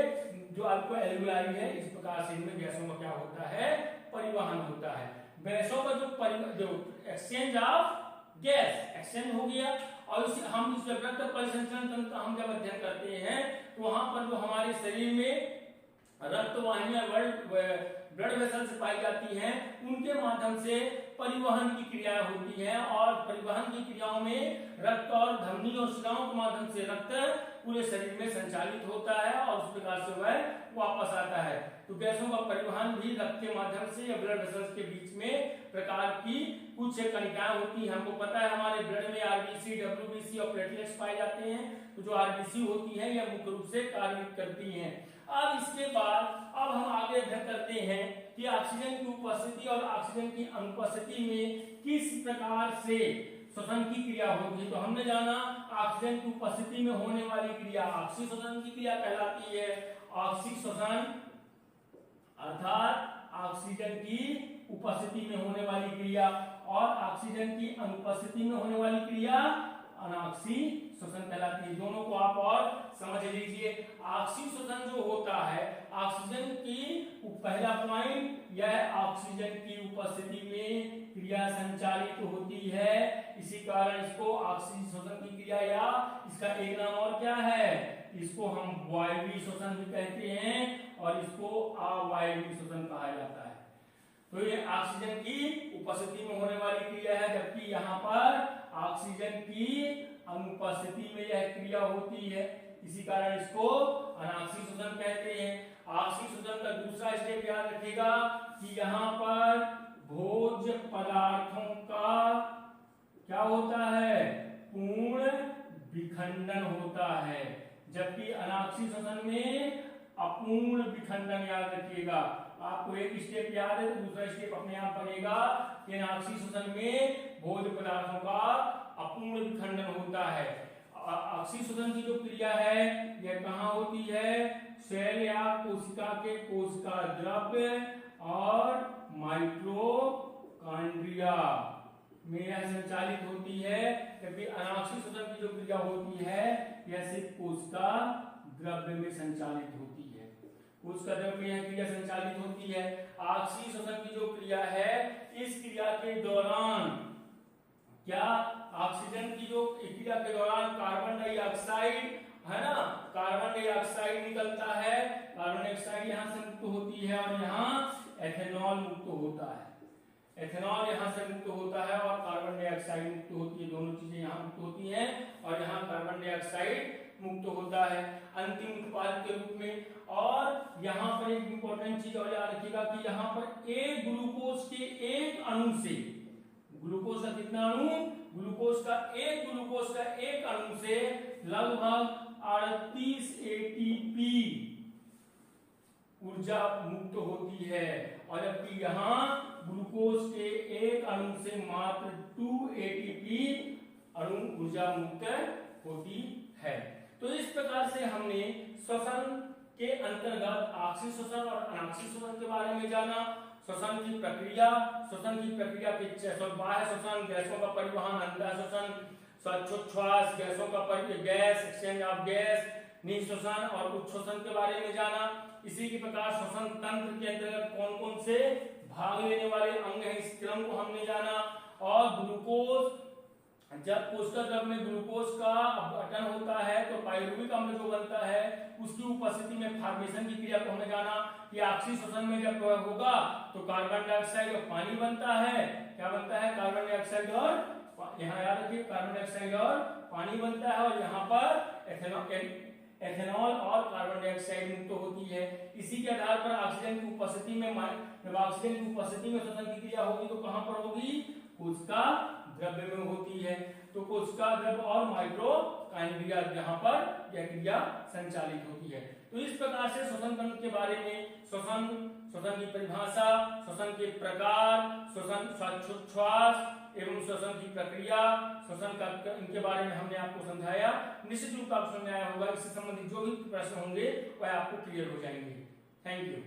जो आपको एल्वुलाई है, इस प्रकार से इनमें गैसों का क्या होता है, परिवहन होता है। गैसों का जो एक्सचेंज ऑफ गैस एक्सचेंज हो गया और हम इस रक्त परिसंचरण तंत्र का हम जब अध्ययन करते हैं तो वहां पर जो हमारे शरीर में रक्त वाहिनियां ब्लड वेसल्स पाई जाती हैं, उनके माध्यम से परिवहन की क्रियाएं होती हैं और परिवहन की क्रियाओं में रक्त और धमनी और शिराओं के माध्यम से रक्त पूरे शरीर में संचालित होता है और उस प्रकार से वह वापस आता है। तो गैसों का परिवहन भी रक्त के माध्यम से या ब्लड वेसल्स के बीच में प्रकार की कुछ कणिकाएं होती हैं। हमको पता है हमारे ब्लड में आरबीसी, डब्ल्यूबीसी और प्लेटलेट्स पाए जाते हैं। तो जो आरबीसी होती है यह मुख्य रूप से कार्य करती हैं। अब इसके बाद अब हम आगे अध्ययन करते हैं कि ऑक्सीजन की उपस्थिति और ऑक्सीजन की अनुपस्थिति में किस प्रकार से श्वसन की क्रिया होती है। तो हमने जाना ऑक्सीजन की उपस्थिति में होने वाली क्रिया ऑक्सीश्वसन की क्रिया कहलाती है। ऑक्सीश्वसन अर्थात ऑक्सीजन की उपस्थिति में होने वाली क्रिया और ऑक्सीजन की अनुपस्थिति में होने वाली क्रिया अनॉक्सीश्वसन कहलाती है। दोनों को आप और समझ लीजिए। ऑक्सीश्वसन जो होता है, ऑक्सीजन की पहला पॉइंट, यह ऑक्सीजन की उपस्थिति में क्रिया संचालित होती है, इसी कारण इसको ऑक्सीश्वसन की क्रिया या इसका एक नाम और क्या है, इसको हम वायवीय श्वसन भी कहते हैं और इसको अवायवीय श्वसन कहा जाता है। तो ये ऑक्सीजन की उपस्थिति में होने वाली क्रिया है, जबकि यहाँ पर ऑक्सीजन की अनुपस्थिति में यह क्रिया होती है, इसी कारण इसको अनाक्सीय श्वसन कहते हैं। आक्सीय श्वसन का दूसरा स्टेप याद रखिएगा कि यहाँ पर भोज्य पदार्थों का क्या होता है, पूर्ण विखंडन होता है, जबकि अनाक्सीय श्वसन में अपूर्ण विखंडन। याद रखिएगा, आपको एक स्टेप याद है तो दूसरा स्टेप अपने आप बनेगा कि अनाक्सीय श्वसन में भोज्य पदार्थों का अपूर्ण विखंडन होता है। अक्षीय श्वसन की जो क्रिया है यह कहाँ होती है, सेल या कोशिका के कोशिका द्रव्य और माइटोकॉन्ड्रिया में यह संचालित होती है, जबकि अनाक्षीय श्वसन की जो क्रिया होती है यह सिर्फ कोशिका द्रव्य में संचालित होती है। कोशिका द्रव्य में यह क्रिया संचालित होती है। आक्षीय श्वसन की जो क्रिया है, इस क्रिया के दौरान क्या ऑक्सीजन की जो क्रिया के दौरान कार्बन डाइऑक्साइड है ना, कार्बन डाइऑक्साइड निकलता है, कार्बन डाइऑक्साइड यहाँ से मुक्त होती है और यहाँ एथेनॉल मुक्त होता है। एथेनॉल यहाँ से मुक्त होता है और कार्बन डाइऑक्साइड मुक्त होती है, दोनों चीजें यहाँ मुक्त होती हैं और यहाँ कार्बन डाइऑक्साइड मुक्त होता है अंतिम उत्पाद के रूप में। और यहाँ पर एक इंपॉर्टेंट चीज और याद रखिएगा कि यहाँ पर एक ग्लूकोज के एक अणु से, ग्लूकोज का कितना अणु, ग्लूकोज का एक अणु से लगभग 38 एटीपी ऊर्जा मुक्त होती है, और जबकि यहाँ ग्लूकोज के एक अणु से मात्र 2 एटीपी अणु ऊर्जा मुक्त होती है। तो इस प्रकार से हमने श्वसन के अंतर्गत ऑक्सीय श्वसन और अनाक्सीय श्वसन के बारे में जाना। श्वसन की प्रक्रिया के बाह्य श्वसन, गैसों का परिवहन, अंतः श्वसन, श्वासोच्छ्वास, गैसों का गैस एक्सचेंज ऑफ गैस, निःश्वसन और उच्छ्वसन के बारे में जाना। इसी के प्रकार श्वसन तंत्र के अंतर्गत कौन कौन से भाग लेने वाले अंग हैं, इस क्रम को हमने जाना। और ग्लूकोज, जब कोशिका द्रव्य में ग्लूकोज का अपघटन होता है तो पाइरुविक अम्ल जो बनता है उसकी उपस्थिति में फॉर्मेशन की क्रिया को हमने जाना कि ऑक्सीय श्वसन में जब होगा तो कार्बन डाइऑक्साइड और पानी बनता है। क्या बनता है, कार्बन डाइऑक्साइड और, यहाँ याद रखिए, कार्बन डाइऑक्साइड और पानी बनता है और यहाँ पर एथेनॉल और कार्बन डाइऑक्साइड मुक्त होती है। इसी के आधार पर ऑक्सीजन की उपस्थिति में, जब ऑक्सीजन की उपस्थिति में श्वसन की क्रिया होगी तो कहां पर होगी, कोशिका द्रव्य में होती है। तो कोशिका द्रव्य और माइटोकॉन्ड्रिया जहां पर यह क्रिया संचालित होती है। तो इस प्रकार से श्वसन तंत्र के बारे में, श्वसन की परिभाषा, श्वसन के प्रकार, श्वसन श्वासोच्छ्वास एवं श्वसन की प्रक्रिया, श्वसन का इनके बारे में हमने आपको समझाया। निश्चित रूप से आपको समझ आया होगा। इससे संबंधित जो भी प्रश्न होंगे वह आपको क्लियर हो जाएंगे। Thank you.